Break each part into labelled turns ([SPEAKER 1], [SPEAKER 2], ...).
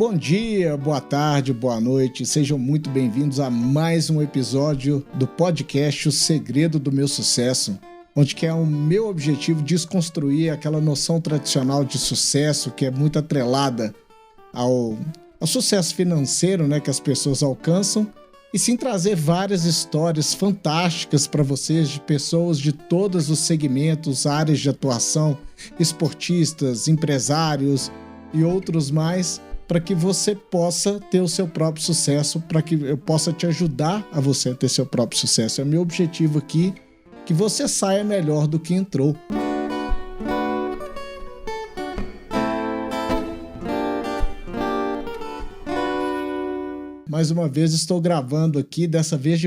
[SPEAKER 1] Bom dia, boa tarde, boa noite, sejam muito bem-vindos a mais um episódio do podcast O Segredo do Meu Sucesso, onde que é o meu objetivo desconstruir aquela noção tradicional de sucesso que é muito atrelada ao sucesso financeiro, né, que as pessoas alcançam, e sim trazer várias histórias fantásticas para vocês de pessoas de todos os segmentos, áreas de atuação, esportistas, empresários e outros mais, para que você possa ter o seu próprio sucesso, para que eu possa te ajudar a você a ter seu próprio sucesso. É meu objetivo aqui, que você saia melhor do que entrou. Mais uma vez estou gravando aqui, dessa vez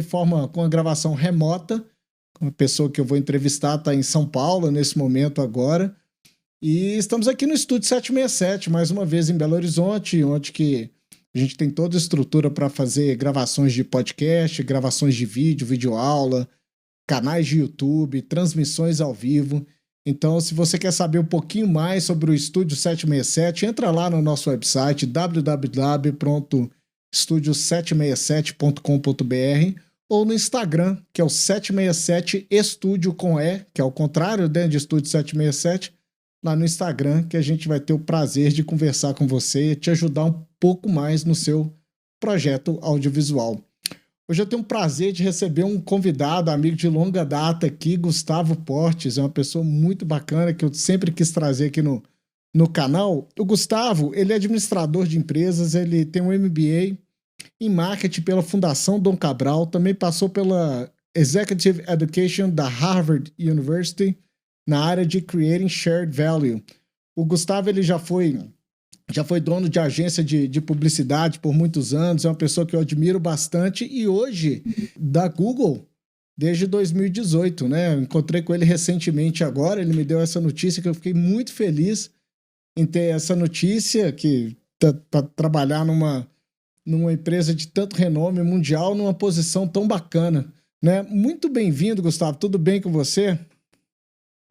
[SPEAKER 1] com a gravação remota. Uma pessoa que eu vou entrevistar está em São Paulo nesse momento agora. E estamos aqui no Estúdio 767, mais uma vez em Belo Horizonte, onde que a gente tem toda a estrutura para fazer gravações de podcast, gravações de vídeo, videoaula, canais de YouTube, transmissões ao vivo. Então, se você quer saber um pouquinho mais sobre o Estúdio 767, entra lá no nosso website www.studio767.com.br ou no Instagram, que é o 767 Estúdio com E, que é o contrário, né, de Estúdio 767, lá no Instagram, que a gente vai ter o prazer de conversar com você e te ajudar um pouco mais no seu projeto audiovisual. Hoje eu tenho o prazer de receber um convidado, amigo de longa data aqui, Gustavo Portes, é uma pessoa muito bacana que eu sempre quis trazer aqui no canal. O Gustavo, ele é administrador de empresas, ele tem um MBA em marketing pela Fundação Dom Cabral, também passou pela Executive Education da Harvard University, na área de Creating Shared Value. O Gustavo ele já foi dono de agência de publicidade por muitos anos, é uma pessoa que eu admiro bastante e hoje da Google desde 2018, né? Eu encontrei com ele recentemente agora, ele me deu essa notícia que eu fiquei muito feliz em ter essa notícia, que para trabalhar numa empresa de tanto renome mundial, numa posição tão bacana, né? Muito bem-vindo, Gustavo, tudo bem com você?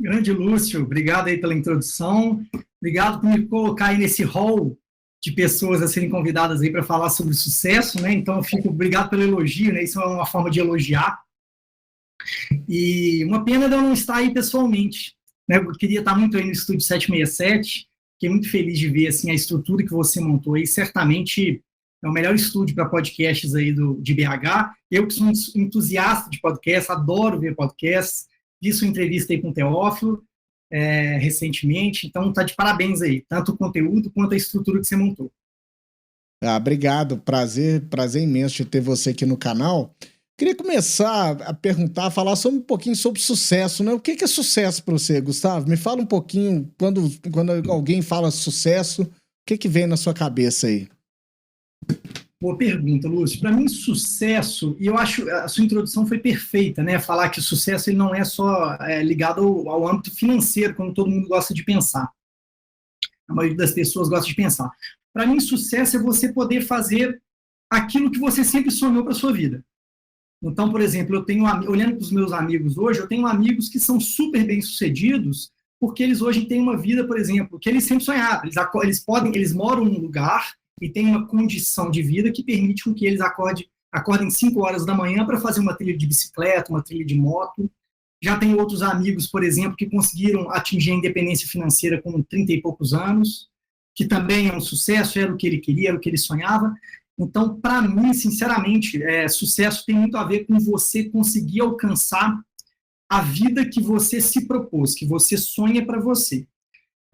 [SPEAKER 2] Grande Lúcio, obrigado aí pela introdução, obrigado por me colocar aí nesse hall de pessoas a serem convidadas aí para falar sobre sucesso, né? Então, obrigado pelo elogio, né? Isso é uma forma de elogiar. E uma pena de eu não estar aí pessoalmente, né? Eu queria estar muito aí no Estúdio 767, fiquei muito feliz de ver assim, a estrutura que você montou aí, certamente é o melhor estúdio para podcasts aí de BH. Eu que sou um entusiasta de podcast, adoro ver podcasts, vi sua entrevista aí com o Teófilo recentemente, então tá de parabéns aí, tanto o conteúdo quanto a estrutura que você montou.
[SPEAKER 1] Obrigado, prazer imenso de ter você aqui no canal. Queria começar a falar um pouquinho sobre sucesso, né? O que é sucesso para você, Gustavo? Me fala um pouquinho, quando alguém fala sucesso, o que vem na sua cabeça aí?
[SPEAKER 2] Boa pergunta, Lúcio. Para mim, sucesso, e eu acho a sua introdução foi perfeita, né? Falar que o sucesso ele não é só ligado ao âmbito financeiro, como todo mundo gosta de pensar. A maioria das pessoas gosta de pensar. Para mim, sucesso é você poder fazer aquilo que você sempre sonhou para a sua vida. Então, por exemplo, olhando para os meus amigos hoje, eu tenho amigos que são super bem-sucedidos porque eles hoje têm uma vida, por exemplo, que eles sempre sonharam. Eles moram num lugar e tem uma condição de vida que permite com que eles acordem 5 horas da manhã para fazer uma trilha de bicicleta, uma trilha de moto. Já tem outros amigos, por exemplo, que conseguiram atingir a independência financeira com 30 e poucos anos, que também é um sucesso, era o que ele queria, era o que ele sonhava. Então, para mim, sinceramente, sucesso tem muito a ver com você conseguir alcançar a vida que você se propôs, que você sonha para você.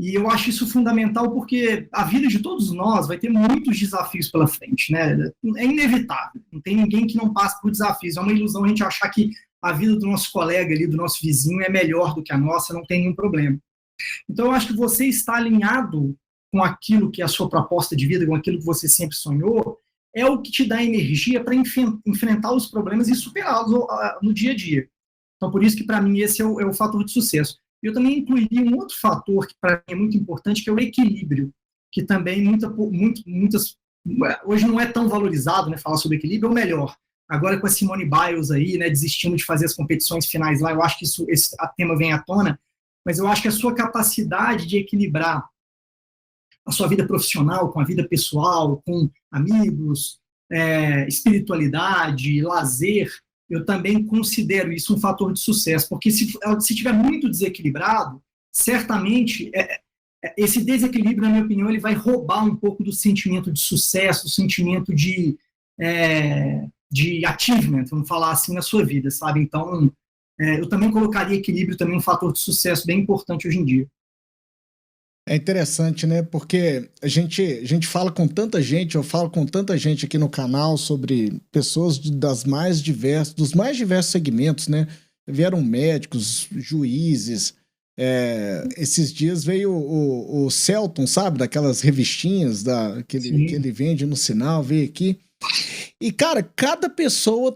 [SPEAKER 2] E eu acho isso fundamental porque a vida de todos nós vai ter muitos desafios pela frente, né? É inevitável, não tem ninguém que não passe por desafios. É uma ilusão a gente achar que a vida do nosso colega ali, do nosso vizinho, é melhor do que a nossa, não tem nenhum problema. Então eu acho que você está alinhado com aquilo que é a sua proposta de vida, com aquilo que você sempre sonhou, é o que te dá energia para enfrentar os problemas e superá-los no dia a dia. Então por isso que para mim esse é o fator de sucesso. Eu também incluiria um outro fator que para mim é muito importante, que é o equilíbrio, que também muitas hoje não é tão valorizado, né, falar sobre equilíbrio, ou melhor, agora com a Simone Biles aí, né, desistindo de fazer as competições finais lá, eu acho que esse tema vem à tona, mas eu acho que a sua capacidade de equilibrar a sua vida profissional com a vida pessoal, com amigos, espiritualidade, lazer, eu também considero isso um fator de sucesso, porque se estiver muito desequilibrado, certamente esse desequilíbrio, na minha opinião, ele vai roubar um pouco do sentimento de sucesso, do sentimento de achievement, vamos falar assim, na sua vida, sabe? Então, eu também colocaria equilíbrio também um fator de sucesso bem importante hoje em dia.
[SPEAKER 1] É interessante, né? Porque a gente fala com tanta gente, eu falo com tanta gente aqui no canal sobre pessoas dos mais diversos segmentos, né? Vieram médicos, juízes. Esses dias veio o Celton, sabe? Daquelas revistinhas que ele vende no sinal, veio aqui. E, cara, cada pessoa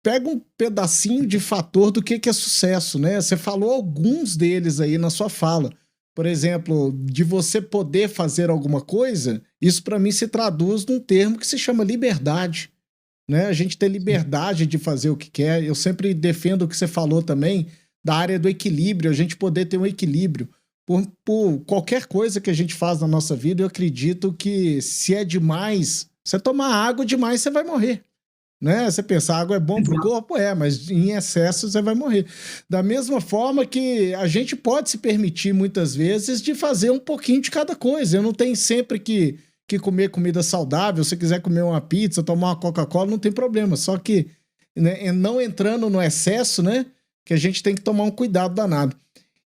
[SPEAKER 1] pega um pedacinho de fator do que é sucesso, né? Você falou alguns deles aí na sua fala. Por exemplo, de você poder fazer alguma coisa, isso para mim se traduz num termo que se chama liberdade, né? A gente ter liberdade de fazer o que quer. Eu sempre defendo o que você falou também da área do equilíbrio, a gente poder ter um equilíbrio. Por qualquer coisa que a gente faz na nossa vida, eu acredito que se é demais, você tomar água demais, você vai morrer. Né? Você pensa, água é bom para o corpo? Mas em excesso você vai morrer. Da mesma forma que a gente pode se permitir, muitas vezes, de fazer um pouquinho de cada coisa. Eu não tenho sempre que comer comida saudável. Se quiser comer uma pizza, tomar uma Coca-Cola, não tem problema. Só que, né, não entrando no excesso, né, que a gente tem que tomar um cuidado danado.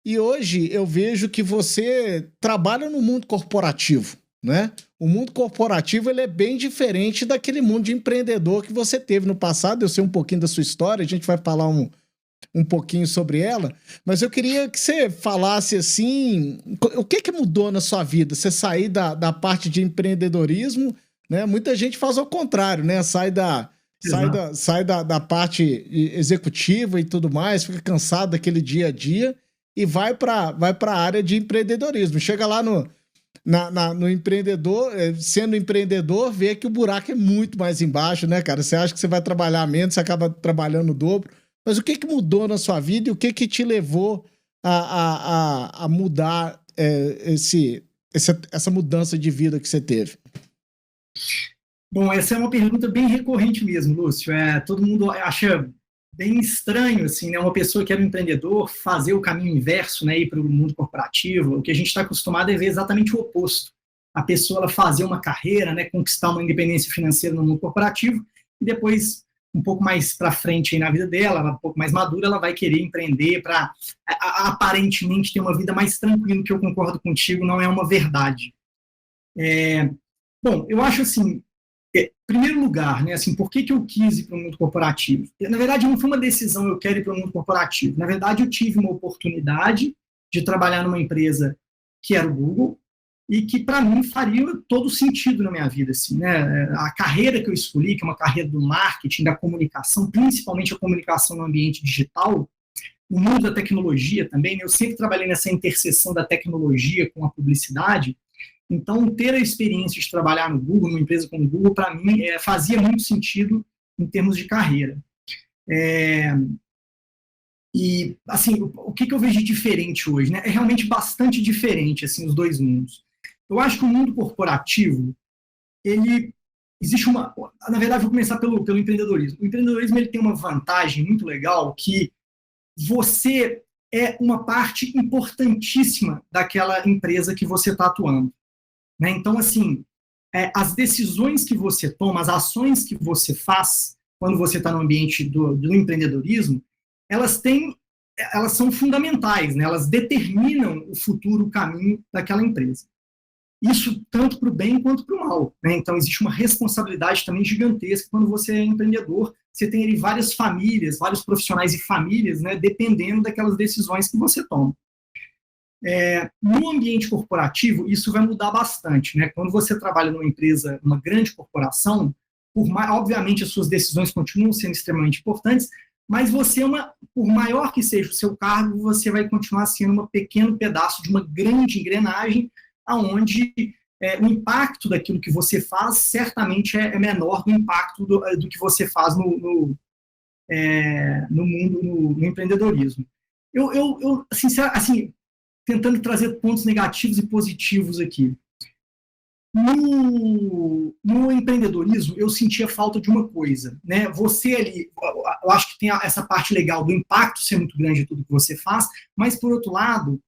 [SPEAKER 1] E hoje eu vejo que você trabalha no mundo corporativo, né? O mundo corporativo ele é bem diferente daquele mundo de empreendedor que você teve no passado. Eu sei um pouquinho da sua história, a gente vai falar um pouquinho sobre ela, mas eu queria que você falasse assim, o que mudou na sua vida? Você sair da parte de empreendedorismo, né? Muita gente faz ao contrário, né? Sai da parte executiva e tudo mais, fica cansado daquele dia a dia e vai para a área de empreendedorismo. Chega lá no empreendedor, sendo empreendedor, vê que o buraco é muito mais embaixo, né, cara? Você acha que você vai trabalhar menos, você acaba trabalhando o dobro. Mas o que mudou na sua vida e o que te levou a mudar essa mudança de vida que você teve?
[SPEAKER 2] Bom, essa é uma pergunta bem recorrente mesmo, Lúcio. Todo mundo acha bem estranho, assim, né? Uma pessoa que era um empreendedor fazer o caminho inverso, né? Ir para o mundo corporativo. O que a gente está acostumado é ver exatamente o oposto. A pessoa ela fazer uma carreira, né? Conquistar uma independência financeira no mundo corporativo e depois, um pouco mais para frente aí na vida dela, um pouco mais madura, ela vai querer empreender para aparentemente ter uma vida mais tranquila, que eu concordo contigo, não é uma verdade. Bom, eu acho assim, primeiro lugar, né, assim, por que eu quis ir para o mundo corporativo? Na verdade, não foi uma decisão eu quero ir para o mundo corporativo. Na verdade, eu tive uma oportunidade de trabalhar numa empresa que era o Google e que, para mim, faria todo sentido na minha vida. Assim, né? A carreira que eu escolhi, que é uma carreira do marketing, da comunicação, principalmente a comunicação no ambiente digital, no mundo da tecnologia também, né? Eu sempre trabalhei nessa interseção da tecnologia com a publicidade. Então, ter a experiência de trabalhar no Google, numa empresa como o Google, para mim, fazia muito sentido em termos de carreira. E, assim, o que eu vejo de diferente hoje? Né? É realmente bastante diferente, assim, os dois mundos. Eu acho que o mundo corporativo, existe uma... Na verdade, vou começar pelo empreendedorismo. O empreendedorismo ele tem uma vantagem muito legal, que você é uma parte importantíssima daquela empresa que você está atuando. Né? Então, assim, as decisões que você toma, as ações que você faz quando você está no ambiente do empreendedorismo, elas são fundamentais, né? Elas determinam o futuro, o caminho daquela empresa. Isso tanto para o bem quanto para o mal. Né? Então, existe uma responsabilidade também gigantesca quando você é empreendedor. Você tem ali várias famílias, vários profissionais e famílias, né, dependendo daquelas decisões que você toma. No ambiente corporativo, isso vai mudar bastante. Né? Quando você trabalha numa empresa, uma grande corporação, obviamente as suas decisões continuam sendo extremamente importantes, mas você, por maior que seja o seu cargo, você vai continuar sendo um pequeno pedaço de uma grande engrenagem, onde o impacto daquilo que você faz certamente é menor do impacto do que você faz no mundo, no empreendedorismo. Eu assim, tentando trazer pontos negativos e positivos aqui. No empreendedorismo, eu sentia falta de uma coisa, né? Você ali, eu acho que tem essa parte legal do impacto ser muito grande de tudo que você faz, mas, por outro lado,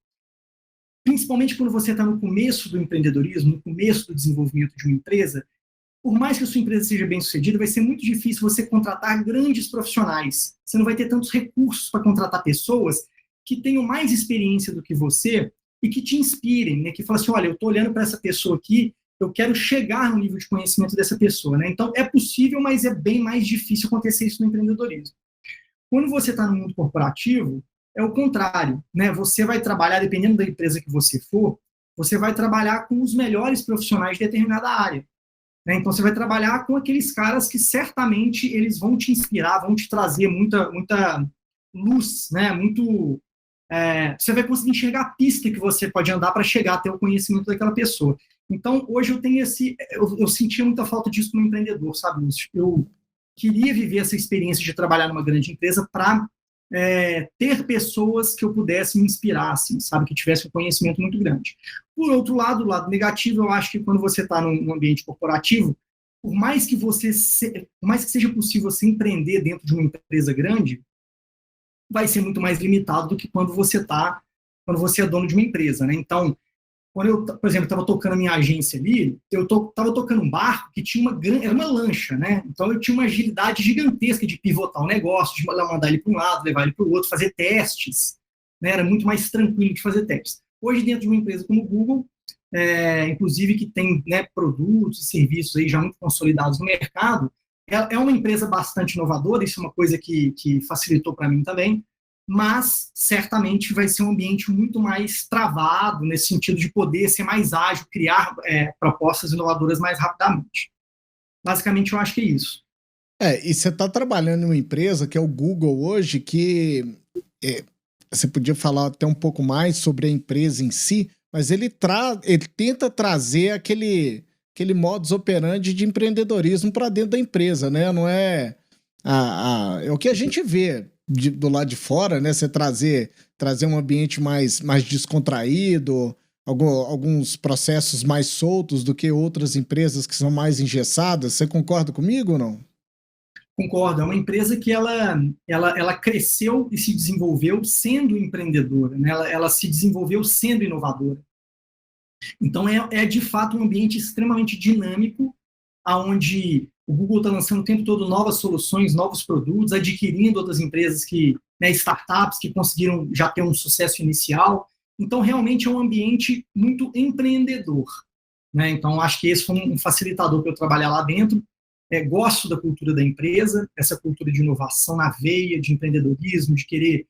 [SPEAKER 2] principalmente quando você está no começo do empreendedorismo, no começo do desenvolvimento de uma empresa, por mais que a sua empresa seja bem sucedida, vai ser muito difícil você contratar grandes profissionais. Você não vai ter tantos recursos para contratar pessoas que tenham mais experiência do que você e que te inspirem, né? Que falam assim, olha, eu estou olhando para essa pessoa aqui, eu quero chegar no nível de conhecimento dessa pessoa, né? Então, é possível, mas é bem mais difícil acontecer isso no empreendedorismo. Quando você está no mundo corporativo, é o contrário, né? Você vai trabalhar, dependendo da empresa que você for, você vai trabalhar com os melhores profissionais de determinada área. Né? Então, você vai trabalhar com aqueles caras que certamente eles vão te inspirar, vão te trazer muita luz, né? Você vai conseguir enxergar a pista que você pode andar para chegar até o conhecimento daquela pessoa. Então, hoje eu tenho eu sentia muita falta disso como empreendedor, sabe, Lúcio? Eu queria viver essa experiência de trabalhar numa grande empresa para ter pessoas que eu pudesse me inspirar, assim, sabe, que tivesse um conhecimento muito grande. Por outro lado, o lado negativo, eu acho que quando você está num ambiente corporativo, por mais que seja possível você empreender dentro de uma empresa grande, vai ser muito mais limitado do que quando você é dono de uma empresa, né? Então, quando eu, por exemplo, estava tocando a minha agência ali, eu estava tocando um barco que era uma lancha, né? Então eu tinha uma agilidade gigantesca de pivotar o negócio, de mandar ele para um lado, levar ele para o outro, fazer testes, né? Era muito mais tranquilo de fazer testes. Hoje, dentro de uma empresa como o Google, inclusive que tem, né, produtos e serviços aí já muito consolidados no mercado, é uma empresa bastante inovadora, isso é uma coisa que facilitou para mim também, mas certamente vai ser um ambiente muito mais travado, nesse sentido de poder ser mais ágil, criar propostas inovadoras mais rapidamente. Basicamente, eu acho que é isso.
[SPEAKER 1] E você está trabalhando em uma empresa que é o Google hoje, que você podia falar até um pouco mais sobre a empresa em si, mas ele tenta trazer aquele modus operandi de empreendedorismo para dentro da empresa, né? Não é é o que a gente vê do lado de fora, né? Você trazer um ambiente mais descontraído, alguns processos mais soltos do que outras empresas que são mais engessadas. Você concorda comigo ou não?
[SPEAKER 2] Concordo. É uma empresa que ela cresceu e se desenvolveu sendo empreendedora, né? Ela se desenvolveu sendo inovadora. Então, de fato um ambiente extremamente dinâmico, onde o Google está lançando o tempo todo novas soluções, novos produtos, adquirindo outras empresas, né, startups que conseguiram já ter um sucesso inicial. Então, realmente é um ambiente muito empreendedor. Né? Então, acho que esse foi um facilitador para eu trabalhar lá dentro. Gosto da cultura da empresa, essa cultura de inovação na veia, de empreendedorismo, de querer,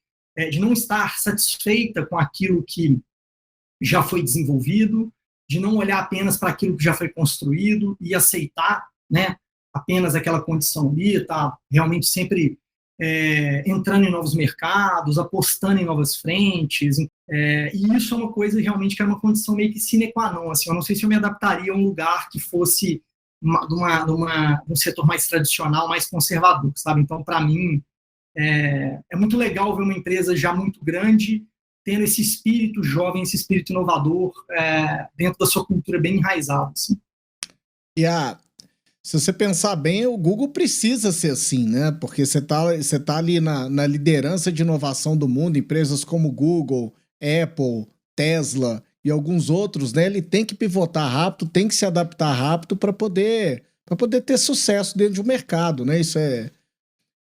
[SPEAKER 2] de não estar satisfeita com aquilo que já foi desenvolvido, de não olhar apenas para aquilo que já foi construído e aceitar, né, apenas aquela condição ali, tá realmente sempre entrando em novos mercados, apostando em novas frentes, e isso é uma coisa realmente que é uma condição meio que sine qua non, assim, eu não sei se eu me adaptaria a um lugar que fosse de um setor mais tradicional, mais conservador, sabe? Então, para mim, é muito legal ver uma empresa já muito grande tendo esse espírito jovem, esse espírito inovador dentro da sua cultura bem enraizado. Assim.
[SPEAKER 1] Se você pensar bem, o Google precisa ser assim, né? Porque você tá ali na liderança de inovação do mundo, empresas como Google, Apple, Tesla e alguns outros, né? Ele tem que pivotar rápido, tem que se adaptar rápido para poder ter sucesso dentro de um mercado, né?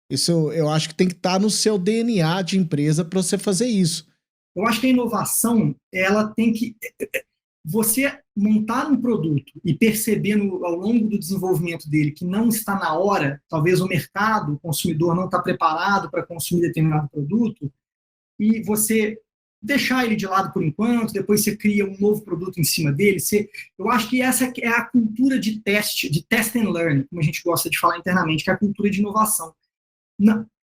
[SPEAKER 1] Isso eu acho que tem que estar no seu DNA de empresa para você fazer isso.
[SPEAKER 2] Eu acho que a inovação, ela tem que... Você montar um produto e perceber ao longo do desenvolvimento dele que não está na hora, talvez o mercado, o consumidor não está preparado para consumir determinado produto, e você deixar ele de lado por enquanto, depois você cria um novo produto em cima dele. Eu acho que essa é a cultura de test and learn, como a gente gosta de falar internamente, que é a cultura de inovação.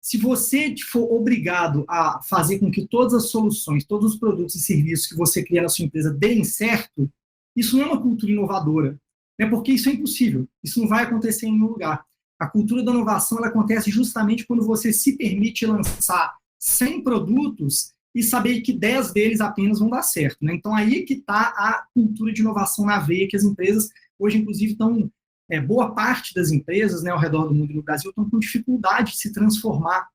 [SPEAKER 2] Se você for obrigado a fazer com que todas as soluções, todos os produtos e serviços que você cria na sua empresa deem certo, isso não é uma cultura inovadora, né? Porque isso é impossível, isso não vai acontecer em nenhum lugar. A cultura da inovação ela acontece justamente quando você se permite lançar 100 produtos e saber que 10 deles apenas vão dar certo, né? Então, aí que está a cultura de inovação na veia, que as empresas, hoje, inclusive, estão... boa parte das empresas, né, ao redor do mundo e no Brasil estão com dificuldade de se transformar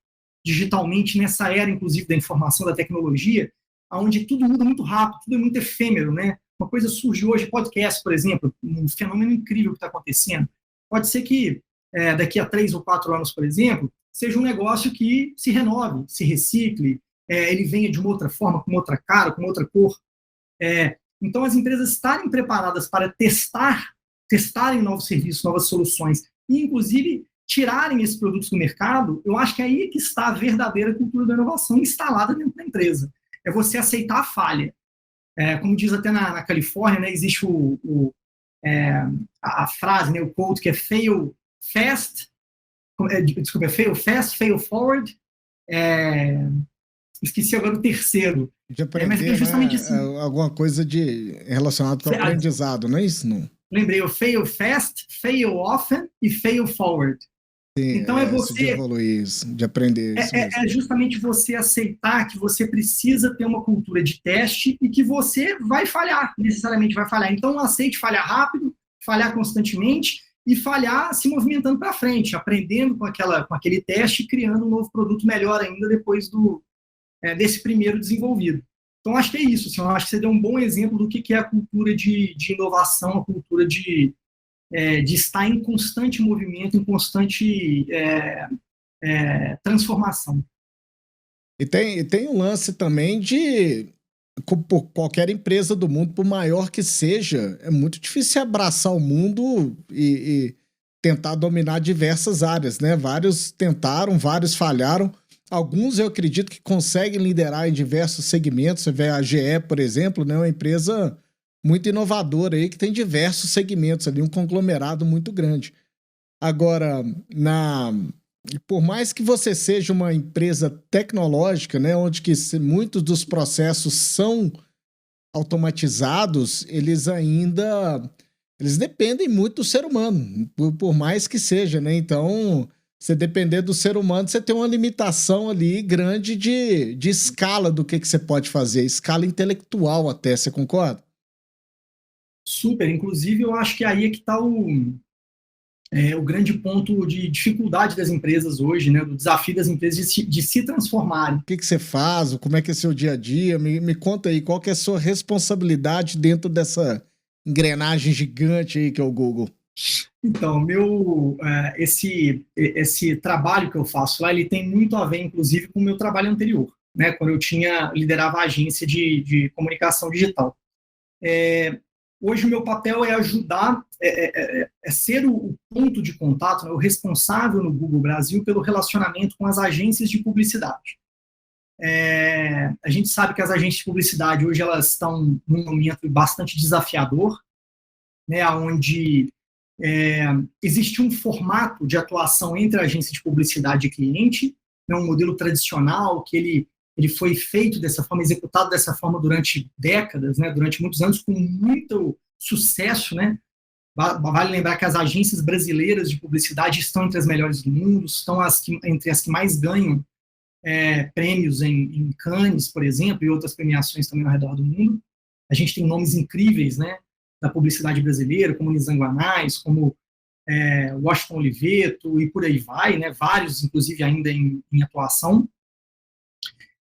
[SPEAKER 2] digitalmente nessa era, inclusive, da informação, da tecnologia, onde tudo muda muito rápido, tudo é muito efêmero, né? Uma coisa surge hoje, podcast, por exemplo, um fenômeno incrível que está acontecendo. Pode ser que daqui a 3 ou 4 anos, por exemplo, seja um negócio que se renove, se recicle, ele venha de uma outra forma, com uma outra cara, com uma outra cor. Então, as empresas estarem preparadas para testarem novos serviços, novas soluções, e, inclusive, tirarem esses produtos do mercado, eu acho que é aí que está a verdadeira cultura da inovação instalada dentro da empresa. É você aceitar a falha. Como diz até na Califórnia, né, existe a frase, né, o quote, que é fail fast, fail fast, fail forward, esqueci agora o terceiro.
[SPEAKER 1] De aprender,
[SPEAKER 2] mas é justamente
[SPEAKER 1] né?
[SPEAKER 2] assim.
[SPEAKER 1] Alguma coisa relacionada com o aprendizado, não é isso? Não?
[SPEAKER 2] Lembrei, o fail fast, fail often e fail forward.
[SPEAKER 1] Sim,
[SPEAKER 2] então você...
[SPEAKER 1] de evoluir isso, de aprender isso mesmo.
[SPEAKER 2] É justamente você aceitar que você precisa ter uma cultura de teste e que você vai falhar, necessariamente vai falhar. Então, aceite falhar rápido, falhar constantemente e falhar se movimentando para frente, aprendendo com aquele teste e criando um novo produto melhor ainda depois desse primeiro desenvolvido. Então, acho que é isso. Assim, eu acho que você deu um bom exemplo do que é a cultura de inovação, a cultura de estar em constante movimento, em constante transformação.
[SPEAKER 1] E tem um lance também de qualquer empresa do mundo, por maior que seja, é muito difícil abraçar o mundo e tentar dominar diversas áreas, né? Vários tentaram, vários falharam. Alguns eu acredito que conseguem liderar em diversos segmentos. Você vê a GE, por exemplo, né? Uma empresa muito inovadora aí que tem diversos segmentos ali, um conglomerado muito grande. Agora, por mais que você seja uma empresa tecnológica, né, onde que muitos dos processos são automatizados, eles dependem muito do ser humano, por mais que seja, né? Então, você depender do ser humano, você tem uma limitação ali grande de escala do que você pode fazer, escala intelectual até, você concorda?
[SPEAKER 2] Super, inclusive eu acho que aí é que está o grande ponto de dificuldade das empresas hoje, né, do desafio das empresas de se transformarem.
[SPEAKER 1] O que você faz? Como é que é seu dia a dia? Me conta aí, qual que é a sua responsabilidade dentro dessa engrenagem gigante aí que é o Google?
[SPEAKER 2] Então, esse trabalho que eu faço lá, ele tem muito a ver, inclusive, com o meu trabalho anterior, né, quando eu liderava a agência de comunicação digital. Hoje o meu papel é ajudar, ser o ponto de contato, né, o responsável no Google Brasil pelo relacionamento com as agências de publicidade. A gente sabe que as agências de publicidade hoje elas estão num momento bastante desafiador, né, onde existe um formato de atuação entre a agência de publicidade e cliente, né, um modelo tradicional que ele foi feito dessa forma, executado dessa forma durante décadas, né, durante muitos anos, com muito sucesso, né? Vale lembrar que as agências brasileiras de publicidade estão entre as melhores do mundo, estão entre as que mais ganham prêmios em Cannes, por exemplo, e outras premiações também ao redor do mundo. A gente tem nomes incríveis, né, da publicidade brasileira, como Nizam Guanais, como Washington Oliveto, e por aí vai, né, vários, inclusive, ainda em atuação.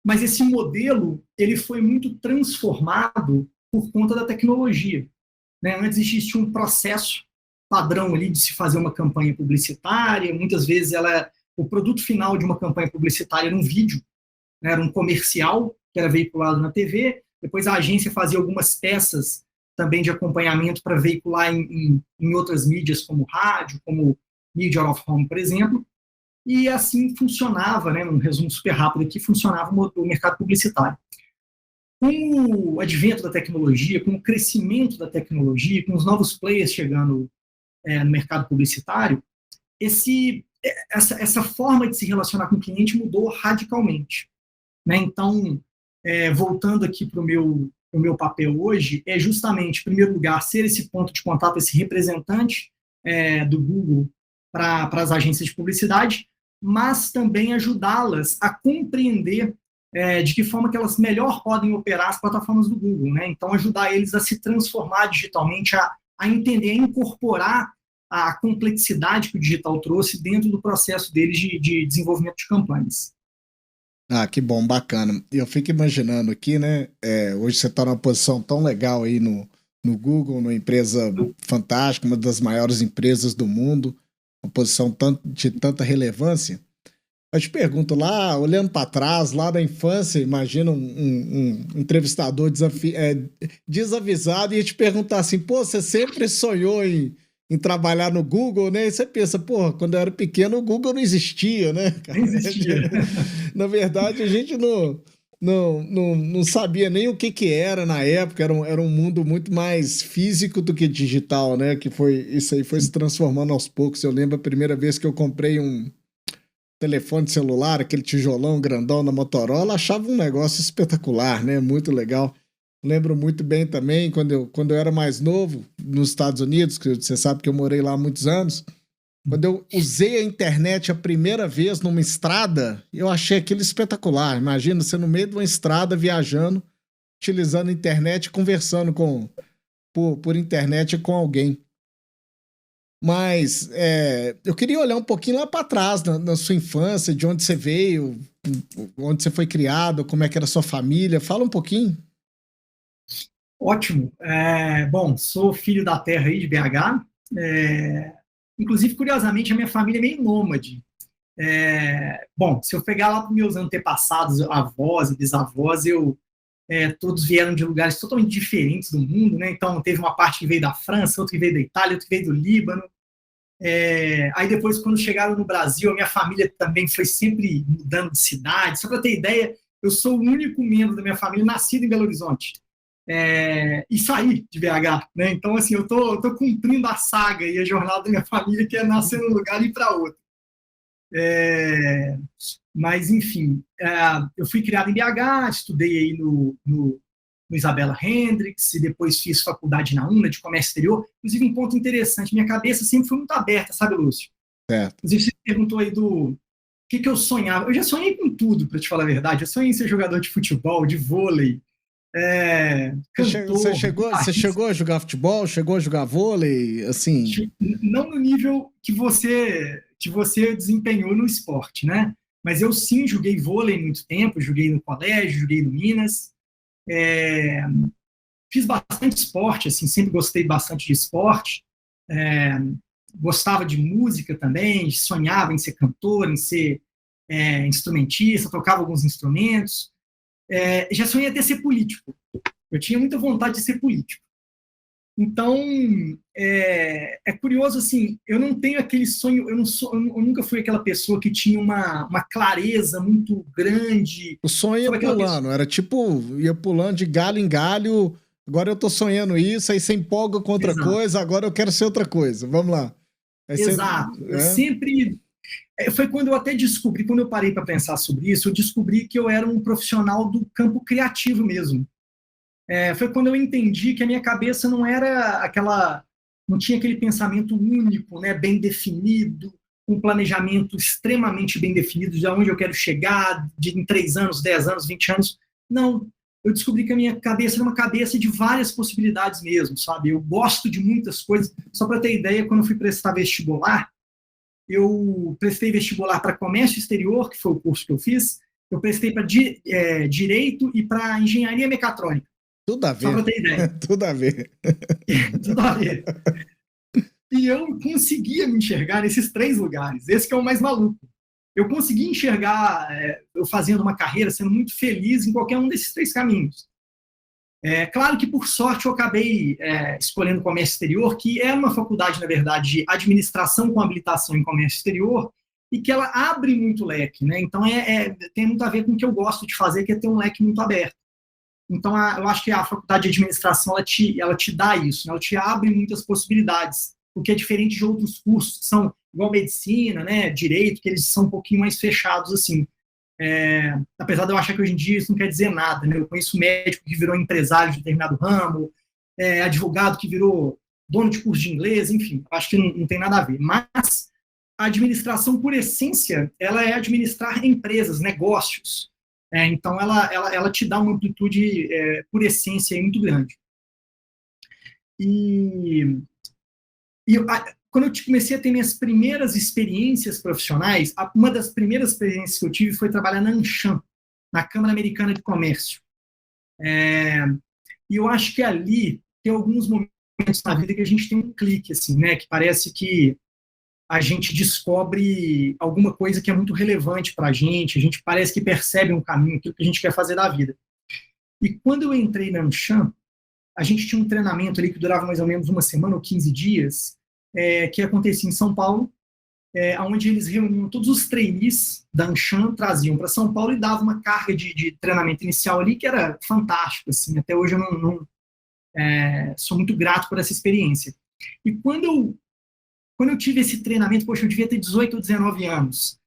[SPEAKER 2] Mas esse modelo ele foi muito transformado por conta da tecnologia. Né? Antes existia um processo padrão ali de se fazer uma campanha publicitária, muitas vezes o produto final de uma campanha publicitária era um vídeo, né? Era um comercial que era veiculado na TV, depois a agência fazia algumas peças também de acompanhamento para veicular em outras mídias como rádio, como mídia out of home, por exemplo, e assim funcionava, né, um resumo super rápido aqui, funcionava o mercado publicitário. Com o advento da tecnologia, com o crescimento da tecnologia, com os novos players chegando no mercado publicitário, essa forma de se relacionar com o cliente mudou radicalmente. Né? Então, voltando aqui para o meu papel hoje, é justamente, em primeiro lugar, ser esse ponto de contato, esse representante do Google para as agências de publicidade, mas também ajudá-las a compreender de que forma que elas melhor podem operar as plataformas do Google, né? Então, ajudar eles a se transformar digitalmente, a entender, a incorporar a complexidade que o digital trouxe dentro do processo deles de desenvolvimento de campanhas.
[SPEAKER 1] Ah, que bom, bacana. Eu fico imaginando aqui, né? Hoje você está numa posição tão legal aí no Google, numa empresa fantástica, uma das maiores empresas do mundo, uma posição de tanta relevância. Eu te pergunto, lá, olhando para trás, lá da infância, imagina um entrevistador desavisado e te perguntar assim, pô, você sempre sonhou em trabalhar no Google, né? E você pensa, pô, quando eu era pequeno o Google não existia, né?
[SPEAKER 2] Nem existia.
[SPEAKER 1] Na verdade, a gente não sabia nem o que era na época, era um mundo muito mais físico do que digital, né? Isso aí foi se transformando aos poucos. Eu lembro a primeira vez que eu comprei um telefone celular, aquele tijolão grandão da Motorola, achava um negócio espetacular, né? Muito legal. Lembro muito bem também, quando eu era mais novo, nos Estados Unidos, que você sabe que eu morei lá há muitos anos, quando eu usei a internet a primeira vez numa estrada, eu achei aquilo espetacular. Imagina você no meio de uma estrada, viajando, utilizando a internet, conversando por internet com alguém. Mas eu queria olhar um pouquinho lá para trás, na sua infância, de onde você veio, onde você foi criado, como é que era a sua família. Fala um pouquinho.
[SPEAKER 2] Ótimo. Bom, sou filho da terra aí, de BH. Inclusive, curiosamente, a minha família é meio nômade. Bom, se eu pegar lá para meus antepassados, avós e bisavós, todos vieram de lugares totalmente diferentes do mundo, né? Então, teve uma parte que veio da França, outra que veio da Itália, outra que veio do Líbano. Aí depois, quando chegaram no Brasil, a minha família também foi sempre mudando de cidade. Só para ter ideia, eu sou o único membro da minha família nascido em Belo Horizonte. E saí de BH, né? Então, assim, eu tô cumprindo a saga e a jornada da minha família, que é nascer num lugar e ir para outro. Mas, enfim, eu fui criado em BH, estudei aí no Isabella Hendricks, e depois fiz faculdade na UNA de Comércio Exterior. Inclusive, um ponto interessante, minha cabeça sempre foi muito aberta, sabe, Lúcio?
[SPEAKER 1] Certo.
[SPEAKER 2] Inclusive, você perguntou aí do que eu sonhava. Eu já sonhei com tudo, para te falar a verdade. Eu sonhei em ser jogador de futebol, de vôlei, cantor.
[SPEAKER 1] Você chegou a jogar futebol? Chegou a jogar vôlei? Assim...
[SPEAKER 2] Não no nível que você desempenhou no esporte, né? Mas eu sim joguei vôlei muito tempo, joguei no colégio, joguei no Minas. Fiz bastante esporte, assim, sempre gostei bastante de esporte. Gostava de música também, sonhava em ser cantor, em ser instrumentista, tocava alguns instrumentos. Já sonhei até ser político. Eu tinha muita vontade de ser político. Então, é curioso, assim, eu não tenho aquele sonho, eu nunca fui aquela pessoa que tinha uma clareza muito grande.
[SPEAKER 1] O sonho ia pulando, era tipo, ia pulando de galho em galho, agora eu tô sonhando isso, aí você empolga com outra coisa, agora eu quero ser outra coisa, vamos lá. Aí
[SPEAKER 2] Exato, eu sempre... Foi quando eu até descobri, quando eu parei para pensar sobre isso, eu descobri que eu era um profissional do campo criativo mesmo. Foi quando eu entendi que a minha cabeça não era não tinha aquele pensamento único, né, bem definido, um planejamento extremamente bem definido de onde eu quero chegar, em 3 anos, 10 anos, 20 anos. Não, eu descobri que a minha cabeça era uma cabeça de várias possibilidades mesmo, sabe? Eu gosto de muitas coisas. Só para ter ideia, quando eu fui prestar vestibular, eu prestei vestibular para comércio exterior, que foi o curso que eu fiz, eu prestei para direito e para engenharia mecatrônica.
[SPEAKER 1] Tudo a ver.
[SPEAKER 2] Só para ter ideia.
[SPEAKER 1] Tudo a ver.
[SPEAKER 2] Tudo a ver. E eu conseguia me enxergar nesses 3 lugares. Esse que é o mais maluco. Eu conseguia enxergar eu fazendo uma carreira, sendo muito feliz em qualquer um desses 3 caminhos. Claro que, por sorte, eu acabei escolhendo comércio exterior, que é uma faculdade, na verdade, de administração com habilitação em comércio exterior, e que ela abre muito leque, né? Então, tem muito a ver com o que eu gosto de fazer, que é ter um leque muito aberto. Então, eu acho que a faculdade de administração, ela te dá isso, né? Ela te abre muitas possibilidades, o que é diferente de outros cursos, que são igual medicina, né, direito, que eles são um pouquinho mais fechados, assim. Apesar de eu achar que hoje em dia isso não quer dizer nada, né? Eu conheço médico que virou empresário de determinado ramo, advogado que virou dono de curso de inglês, enfim, acho que não tem nada a ver. Mas a administração, por essência, ela é administrar empresas, negócios. Então, ela te dá uma amplitude, por essência, muito grande. Quando eu comecei a ter minhas primeiras experiências profissionais, uma das primeiras experiências que eu tive foi trabalhar na Anshan, na Câmara Americana de Comércio. E eu acho que ali tem alguns momentos na vida que a gente tem um clique, assim, né? Que parece que a gente descobre alguma coisa que é muito relevante para a gente parece que percebe um caminho, aquilo que a gente quer fazer da vida. E quando eu entrei na Anshan, a gente tinha um treinamento ali que durava mais ou menos uma semana ou 15 dias, que acontecia em São Paulo, onde eles reuniam todos os trainees da Anshan, traziam para São Paulo e davam uma carga de treinamento inicial ali que era fantástico. Assim, até hoje eu não sou muito grato por essa experiência. E quando eu tive esse treinamento, poxa, eu devia ter 18 ou 19 anos,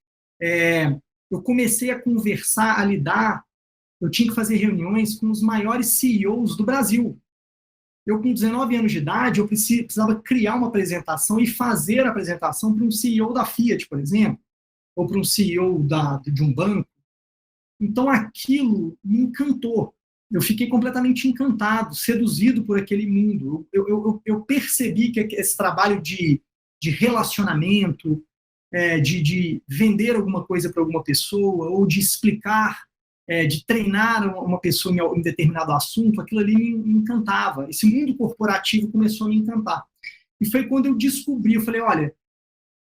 [SPEAKER 2] eu comecei a conversar, a lidar, eu tinha que fazer reuniões com os maiores CEOs do Brasil. Eu, com 19 anos de idade, eu precisava criar uma apresentação e fazer a apresentação para um CEO da Fiat, por exemplo, ou para um CEO de um banco. Então, aquilo me encantou. Eu fiquei completamente encantado, seduzido por aquele mundo. Eu percebi que esse trabalho de relacionamento, de vender alguma coisa para alguma pessoa, ou de explicar, de treinar uma pessoa em determinado assunto, aquilo ali me encantava. Esse mundo corporativo começou a me encantar. E foi quando eu descobri, eu falei, olha,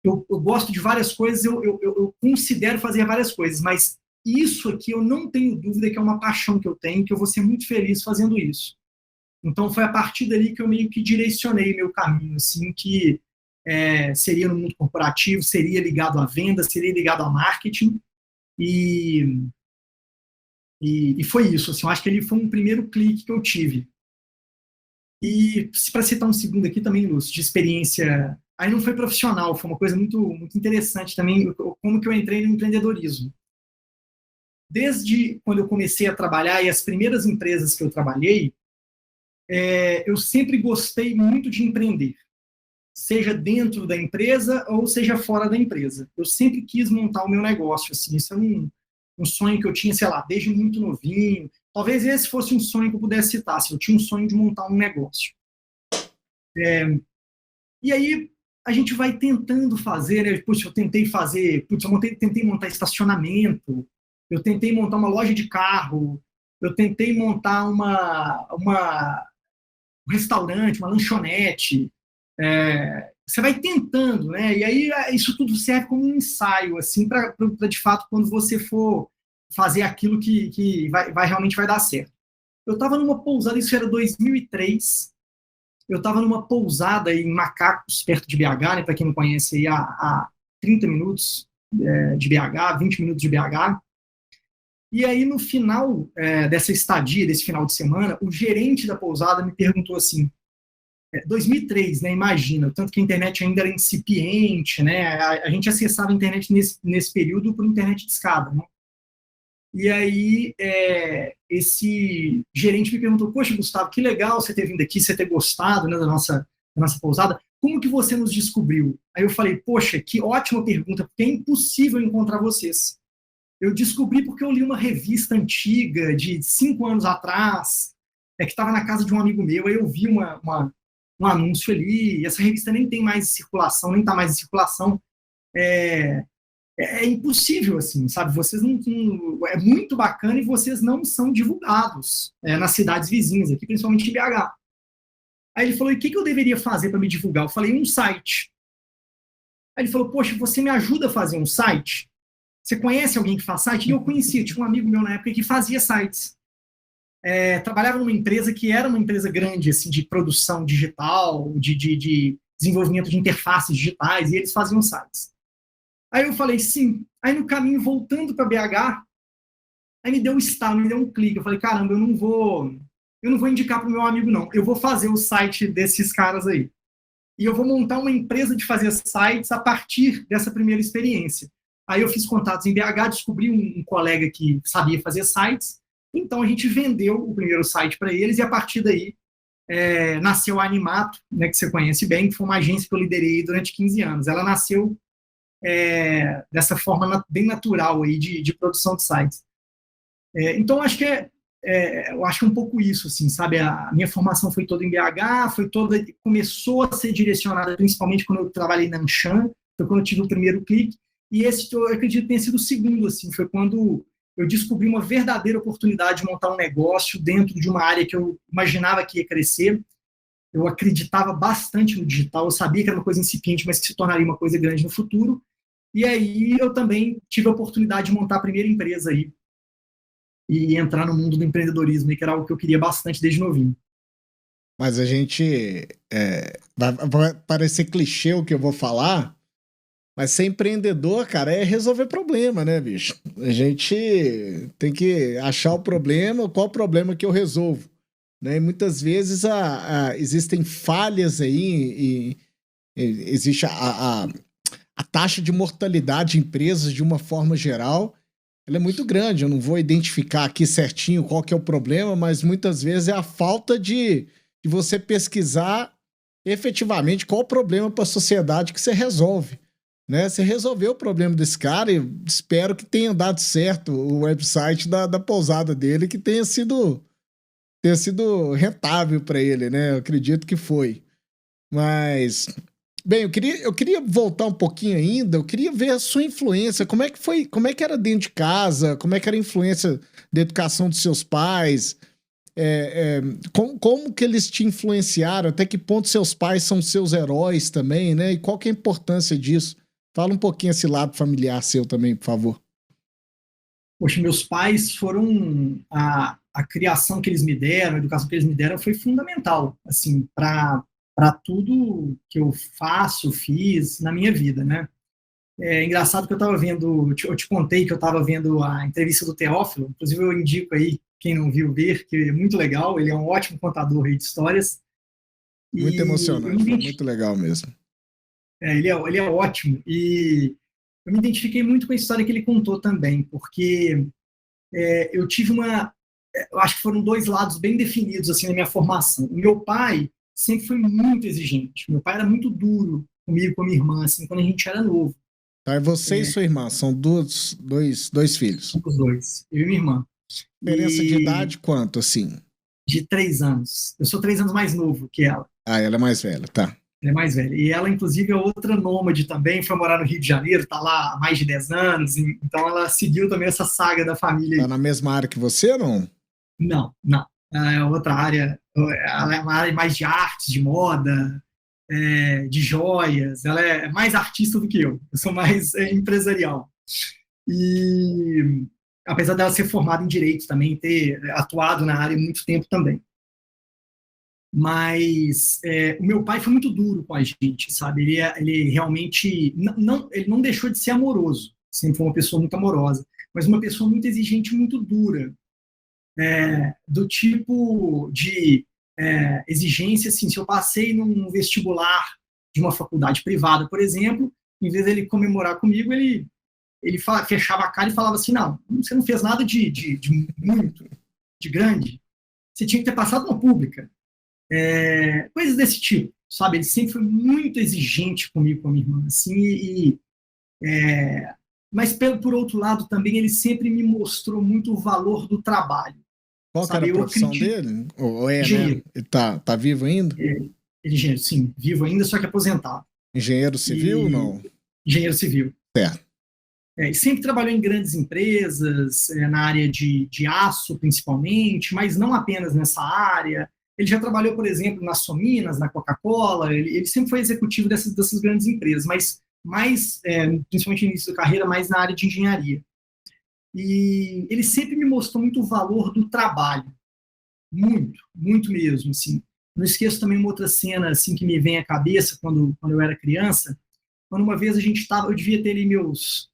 [SPEAKER 2] eu gosto de várias coisas, eu considero fazer várias coisas, mas isso aqui eu não tenho dúvida que é uma paixão que eu tenho, que eu vou ser muito feliz fazendo isso. Então foi a partir dali que eu meio que direcionei meu caminho, assim, que seria no mundo corporativo, seria ligado à venda, seria ligado a marketing, e foi isso, assim, eu acho que ele foi um primeiro clique que eu tive. E para citar um segundo aqui também, Lúcio, de experiência, aí não foi profissional, foi uma coisa muito, muito interessante também, como que eu entrei no empreendedorismo. Desde quando eu comecei a trabalhar e as primeiras empresas que eu trabalhei, eu sempre gostei muito de empreender, seja dentro da empresa ou seja fora da empresa. Eu sempre quis montar o meu negócio, assim, isso é um sonho que eu tinha, sei lá, desde muito novinho. Talvez esse fosse um sonho que eu pudesse citar, assim, eu tinha um sonho de montar um negócio. E aí a gente vai tentando fazer, né? Puxa, eu tentei fazer, tentei montar estacionamento, eu tentei montar uma loja de carro, eu tentei montar um restaurante, uma lanchonete. Você vai tentando, né? E aí isso tudo serve como um ensaio, assim, para de fato, quando você for fazer aquilo que realmente vai dar certo. Eu estava numa pousada, isso era 2003, eu estava numa pousada em Macacos, perto de BH, né? Para quem não conhece, aí, a 30 minutos de BH, 20 minutos de BH. E aí, no final dessa estadia, desse final de semana, o gerente da pousada me perguntou assim, 2003, né, imagina, tanto que a internet ainda era incipiente, né, a gente acessava a internet nesse período por internet de escada, né? E aí, esse gerente me perguntou, poxa, Gustavo, que legal você ter vindo aqui, você ter gostado, né, da nossa pousada, como que você nos descobriu? Aí eu falei, poxa, que ótima pergunta, porque é impossível encontrar vocês. Eu descobri porque eu li uma revista antiga, de 5 anos atrás, que estava na casa de um amigo meu, aí eu vi um anúncio ali, e essa revista nem tem mais circulação, nem está mais em circulação. É impossível, assim, sabe? Vocês não. É muito bacana e vocês não são divulgados nas cidades vizinhas, aqui, principalmente em BH. Aí ele falou: e o que eu deveria fazer para me divulgar? Eu falei: um site. Aí ele falou: poxa, você me ajuda a fazer um site? Você conhece alguém que faz site? E eu conhecia, tinha um amigo meu na época que fazia sites. Trabalhava numa empresa que era uma empresa grande, assim, de produção digital, de desenvolvimento de interfaces digitais, e eles faziam sites. Aí eu falei, sim. Aí no caminho, voltando para BH, aí me deu um estalo, me deu um clique. Eu falei, caramba, eu não vou indicar para o meu amigo, não. Eu vou fazer o site desses caras aí. E eu vou montar uma empresa de fazer sites a partir dessa primeira experiência. Aí eu fiz contatos em BH, descobri um colega que sabia fazer sites, então a gente vendeu o primeiro site para eles e a partir daí nasceu a Animato, né, que você conhece bem, que foi uma agência que eu liderei durante 15 anos. Ela nasceu dessa forma bem natural aí de produção de sites. Então, eu acho que é um pouco isso, assim, sabe? A minha formação foi toda em BH, começou a ser direcionada principalmente quando eu trabalhei na Anshan, foi quando eu tive o primeiro clique, e esse, eu acredito, que tenha sido o segundo, assim, foi quando eu descobri uma verdadeira oportunidade de montar um negócio dentro de uma área que eu imaginava que ia crescer. Eu acreditava bastante no digital, eu sabia que era uma coisa incipiente, mas que se tornaria uma coisa grande no futuro. E aí eu também tive a oportunidade de montar a primeira empresa aí e entrar no mundo do empreendedorismo, que era algo que eu queria bastante desde novinho.
[SPEAKER 1] Mas a gente. Vai parecer clichê o que eu vou falar, mas ser empreendedor, cara, é resolver problema, né, bicho? A gente tem que achar o problema, qual o problema que eu resolvo. Né? E muitas vezes existem falhas aí, existe a taxa de mortalidade em empresas de uma forma geral, ela é muito grande. Eu não vou identificar aqui certinho qual que é o problema, mas muitas vezes é a falta de você pesquisar efetivamente qual o problema para a sociedade que você resolve. Né? Você resolveu o problema desse cara e espero que tenha dado certo o website da pousada dele, que tenha sido rentável para ele, né? Eu acredito que foi. Mas, bem, eu queria voltar um pouquinho ainda, eu queria ver a sua influência, como é que foi, como é que era dentro de casa, como é que era a influência da educação dos seus pais, como que eles te influenciaram, até que ponto seus pais são seus heróis também, né? E qual que é a importância disso? Fala um pouquinho esse lado familiar seu também, por favor.
[SPEAKER 2] Poxa, meus pais foram a criação que eles me deram, a educação que eles me deram foi fundamental, assim, para tudo que eu fiz na minha vida, né? É engraçado que eu estava vendo, eu te contei que eu estava vendo a entrevista do Teófilo, inclusive eu indico aí, quem não viu, ver, que é muito legal, ele é um ótimo contador aí de histórias.
[SPEAKER 1] Muito
[SPEAKER 2] E
[SPEAKER 1] emocionante, foi muito legal mesmo.
[SPEAKER 2] ele é ótimo. E eu me identifiquei muito com a história que ele contou também, porque eu tive eu acho que foram dois lados bem definidos assim na minha formação. O meu pai sempre foi muito exigente. Meu pai era muito duro comigo, com a minha irmã, assim, quando a gente era novo.
[SPEAKER 1] Tá, você e sua irmã são dois filhos.
[SPEAKER 2] Os dois, eu e minha irmã.
[SPEAKER 1] Diferença de
[SPEAKER 2] E
[SPEAKER 1] idade quanto, assim?
[SPEAKER 2] de 3 anos. Eu sou 3 anos mais novo que ela.
[SPEAKER 1] Ah, ela é mais velha, tá.
[SPEAKER 2] Ela é mais velha. E ela, inclusive, é outra nômade também, foi morar no Rio de Janeiro, está lá há mais de 10 anos, então ela seguiu também essa saga da família
[SPEAKER 1] Tá
[SPEAKER 2] aí.
[SPEAKER 1] na mesma área que você ou não?
[SPEAKER 2] Não, não. É outra área, ela é uma área mais de artes, de moda, de joias. Ela é mais artista do que eu. Eu sou mais empresarial. E apesar dela ser formada em direito também, ter atuado na área há muito tempo também. Mas o meu pai foi muito duro com a gente, sabe? Ele realmente ele não deixou de ser amoroso, sempre foi uma pessoa muito amorosa, mas uma pessoa muito exigente, muito dura, do tipo de exigência, assim, se eu passei num vestibular de uma faculdade privada, por exemplo, em vez dele comemorar comigo, ele fechava a cara e falava assim, não, você não fez nada de muito, de grande, você tinha que ter passado na pública. Coisas desse tipo, sabe? Ele sempre foi muito exigente comigo, com a minha irmã, assim, mas por outro lado também ele sempre me mostrou muito o valor do trabalho,
[SPEAKER 1] Qual que era
[SPEAKER 2] sabe?
[SPEAKER 1] a
[SPEAKER 2] Eu
[SPEAKER 1] profissão
[SPEAKER 2] acredito,
[SPEAKER 1] dele? Ou né?
[SPEAKER 2] engenheiro,
[SPEAKER 1] Ele tá vivo ainda?
[SPEAKER 2] engenheiro, sim, vivo ainda, só que aposentado,
[SPEAKER 1] Engenheiro civil ou
[SPEAKER 2] e
[SPEAKER 1] não?
[SPEAKER 2] engenheiro civil.
[SPEAKER 1] Certo.
[SPEAKER 2] E sempre trabalhou em grandes empresas, na área de aço, principalmente, mas não apenas nessa área. Ele já trabalhou, por exemplo, na Sominas, na Coca-Cola, ele sempre foi executivo dessas grandes empresas, mas mais, principalmente no início da carreira, mais na área de engenharia. E ele sempre me mostrou muito o valor do trabalho, muito, muito mesmo, assim. Não esqueço também uma outra cena, assim, que me vem à cabeça quando eu era criança, quando uma vez eu devia ter ali meus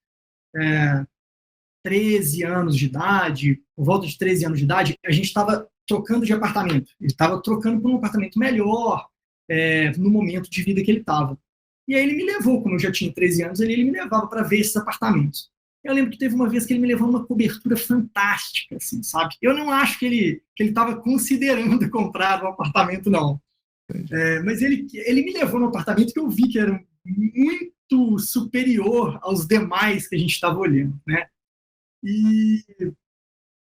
[SPEAKER 2] 13 anos de idade, por volta de 13 anos de idade, a gente estava trocando de apartamento. Ele estava trocando por um apartamento melhor, no momento de vida que ele estava. E aí ele me levou, como eu já tinha 13 anos, ele me levava para ver esses apartamentos. Eu lembro que teve uma vez que ele me levou uma cobertura fantástica, assim, sabe? Eu não acho que ele estava considerando comprar um apartamento, não. Mas ele me levou no apartamento que eu vi que era muito superior aos demais que a gente estava olhando, né? E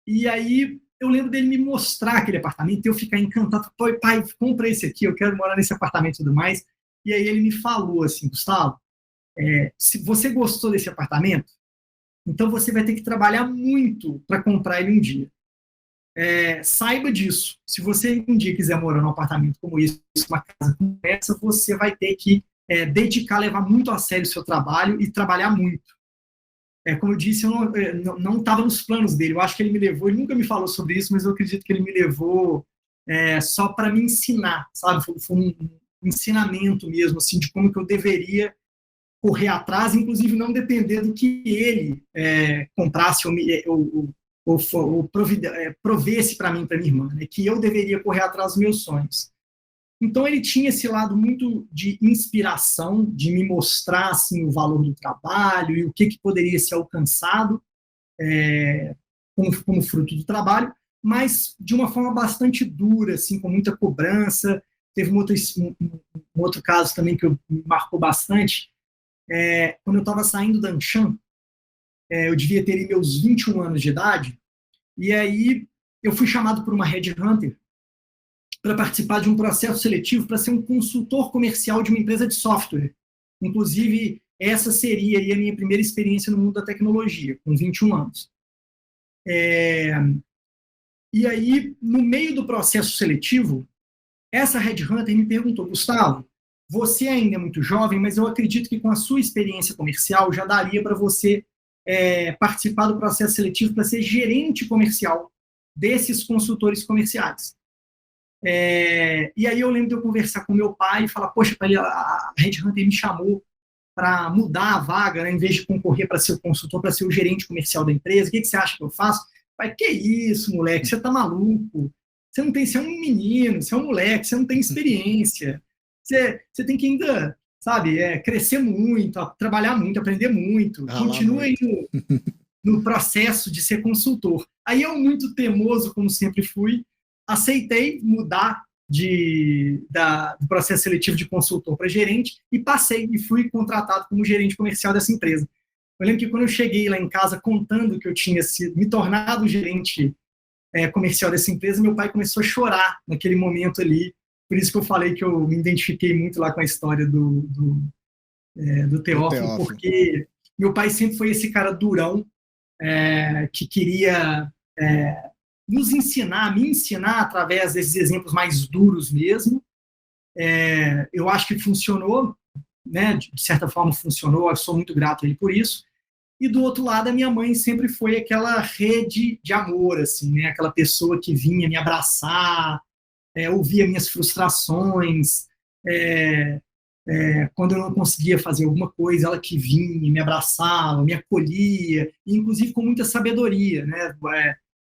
[SPEAKER 2] E aí eu lembro dele me mostrar aquele apartamento e eu ficar encantado. Pai, compra esse aqui, eu quero morar nesse apartamento e tudo mais. E aí ele me falou assim, Gustavo, se você gostou desse apartamento, então você vai ter que trabalhar muito para comprar ele um dia. Saiba disso. Se você um dia quiser morar num apartamento como esse, uma casa como essa, você vai ter que dedicar, levar muito a sério o seu trabalho e trabalhar muito. Como eu disse, eu não estava nos planos dele. Eu acho que ele me levou, ele nunca me falou sobre isso, mas eu acredito que ele me levou só para me ensinar, sabe? Foi um ensinamento mesmo, assim, de como que eu deveria correr atrás, inclusive não depender do que ele comprasse ou provesse para mim, para minha irmã, né? Que eu deveria correr atrás dos meus sonhos. Então ele tinha esse lado muito de inspiração, de me mostrar assim, o valor do trabalho e o que poderia ser alcançado como fruto do trabalho, mas de uma forma bastante dura, assim, com muita cobrança. Teve um outro caso também que me marcou bastante. Quando eu estava saindo da Anshan, eu devia ter meus 21 anos de idade, e aí eu fui chamado por uma headhunter para participar de um processo seletivo para ser um consultor comercial de uma empresa de software. Inclusive, essa seria a minha primeira experiência no mundo da tecnologia, com 21 anos. E aí, no meio do processo seletivo, essa headhunter me perguntou, Gustavo, você ainda é muito jovem, mas eu acredito que com a sua experiência comercial já daria para você participar do processo seletivo para ser gerente comercial desses consultores comerciais. E aí eu lembro de eu conversar com meu pai e falar, poxa, a headhunter me chamou para mudar a vaga, né, em vez de concorrer para ser o consultor, para ser o gerente comercial da empresa, o que você acha que eu faço? Pai, que isso, moleque, você tá maluco, você é um menino, você é um moleque, você não tem experiência, você tem que ainda, sabe, crescer muito, trabalhar muito, aprender muito, continua aí no processo de ser consultor. Aí eu, muito temoso, como sempre fui, aceitei mudar do processo seletivo de consultor para gerente e passei e fui contratado como gerente comercial dessa empresa. Eu lembro que quando eu cheguei lá em casa contando que eu tinha me tornado gerente comercial dessa empresa, meu pai começou a chorar naquele momento ali. Por isso que eu falei que eu me identifiquei muito lá com a história do Teófilo, porque meu pai sempre foi esse cara durão que queria me ensinar através desses exemplos mais duros mesmo. Eu acho que funcionou, né? De certa forma funcionou, eu sou muito grato a ele por isso. E do outro lado, a minha mãe sempre foi aquela rede de amor, assim, né? Aquela pessoa que vinha me abraçar, ouvia minhas frustrações, quando eu não conseguia fazer alguma coisa, ela que vinha, me abraçava, me acolhia, e inclusive com muita sabedoria, né?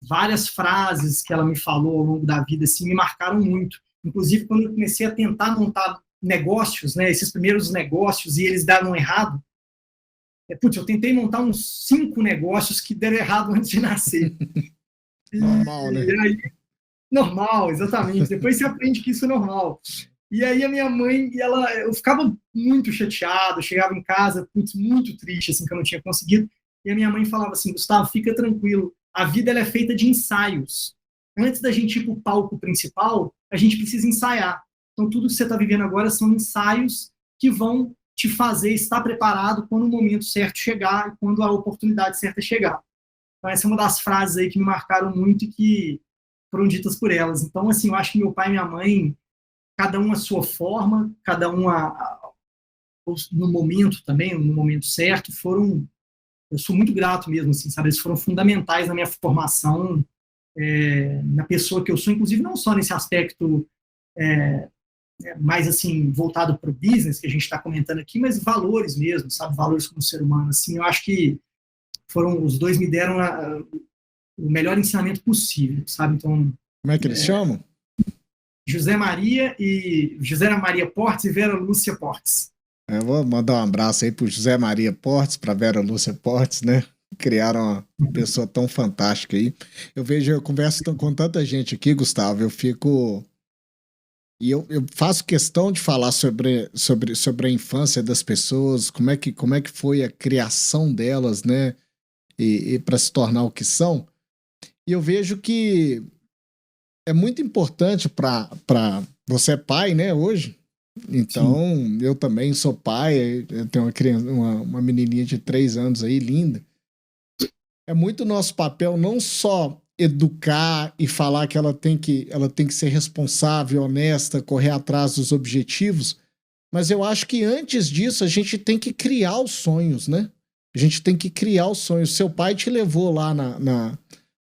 [SPEAKER 2] Várias frases que ela me falou ao longo da vida assim, me marcaram muito. Inclusive, quando eu comecei a tentar montar negócios, né, esses primeiros negócios, e eles deram errado, eu tentei montar uns 5 negócios que deram errado antes de nascer.
[SPEAKER 1] Normal, né?
[SPEAKER 2] Normal, exatamente. Depois você aprende que isso é normal. E aí a minha mãe, eu ficava muito chateado, chegava em casa, muito triste, assim, que eu não tinha conseguido. E a minha mãe falava assim, Gustavo, fica tranquilo, a vida ela é feita de ensaios. Antes da gente ir para o palco principal, a gente precisa ensaiar. Então, tudo que você está vivendo agora são ensaios que vão te fazer estar preparado quando o momento certo chegar e quando a oportunidade certa chegar. Então, essa é uma das frases aí que me marcaram muito e que foram ditas por elas. Então, assim, eu acho que meu pai e minha mãe, cada um à sua forma, cada um no momento também, no momento certo, eu sou muito grato mesmo, assim, sabe? Eles foram fundamentais na minha formação, na pessoa que eu sou, inclusive não só nesse aspecto mais, assim, voltado para o business, que a gente está comentando aqui, mas valores mesmo, sabe? Valores como ser humano, assim, eu acho que os dois me deram o melhor ensinamento possível, sabe? Então...
[SPEAKER 1] Como é que eles chamam?
[SPEAKER 2] José Maria Portes e Vera Lúcia Portes.
[SPEAKER 1] Eu vou mandar um abraço aí pro José Maria Portes, pra Vera Lúcia Portes, né? Criaram uma pessoa tão fantástica aí. Eu converso com tanta gente aqui, Gustavo, eu fico... E eu faço questão de falar sobre a infância das pessoas, como é que foi a criação delas, né? E para se tornar o que são. E eu vejo que é muito importante para você é pai, né, hoje. Então, sim, eu também sou pai, eu tenho uma criança, uma menininha de 3 anos aí, linda. É muito nosso papel não só educar e falar que ela tem que ser responsável, honesta, correr atrás dos objetivos, mas eu acho que antes disso a gente tem que criar os sonhos, né? A gente tem que criar os sonhos. Seu pai te levou lá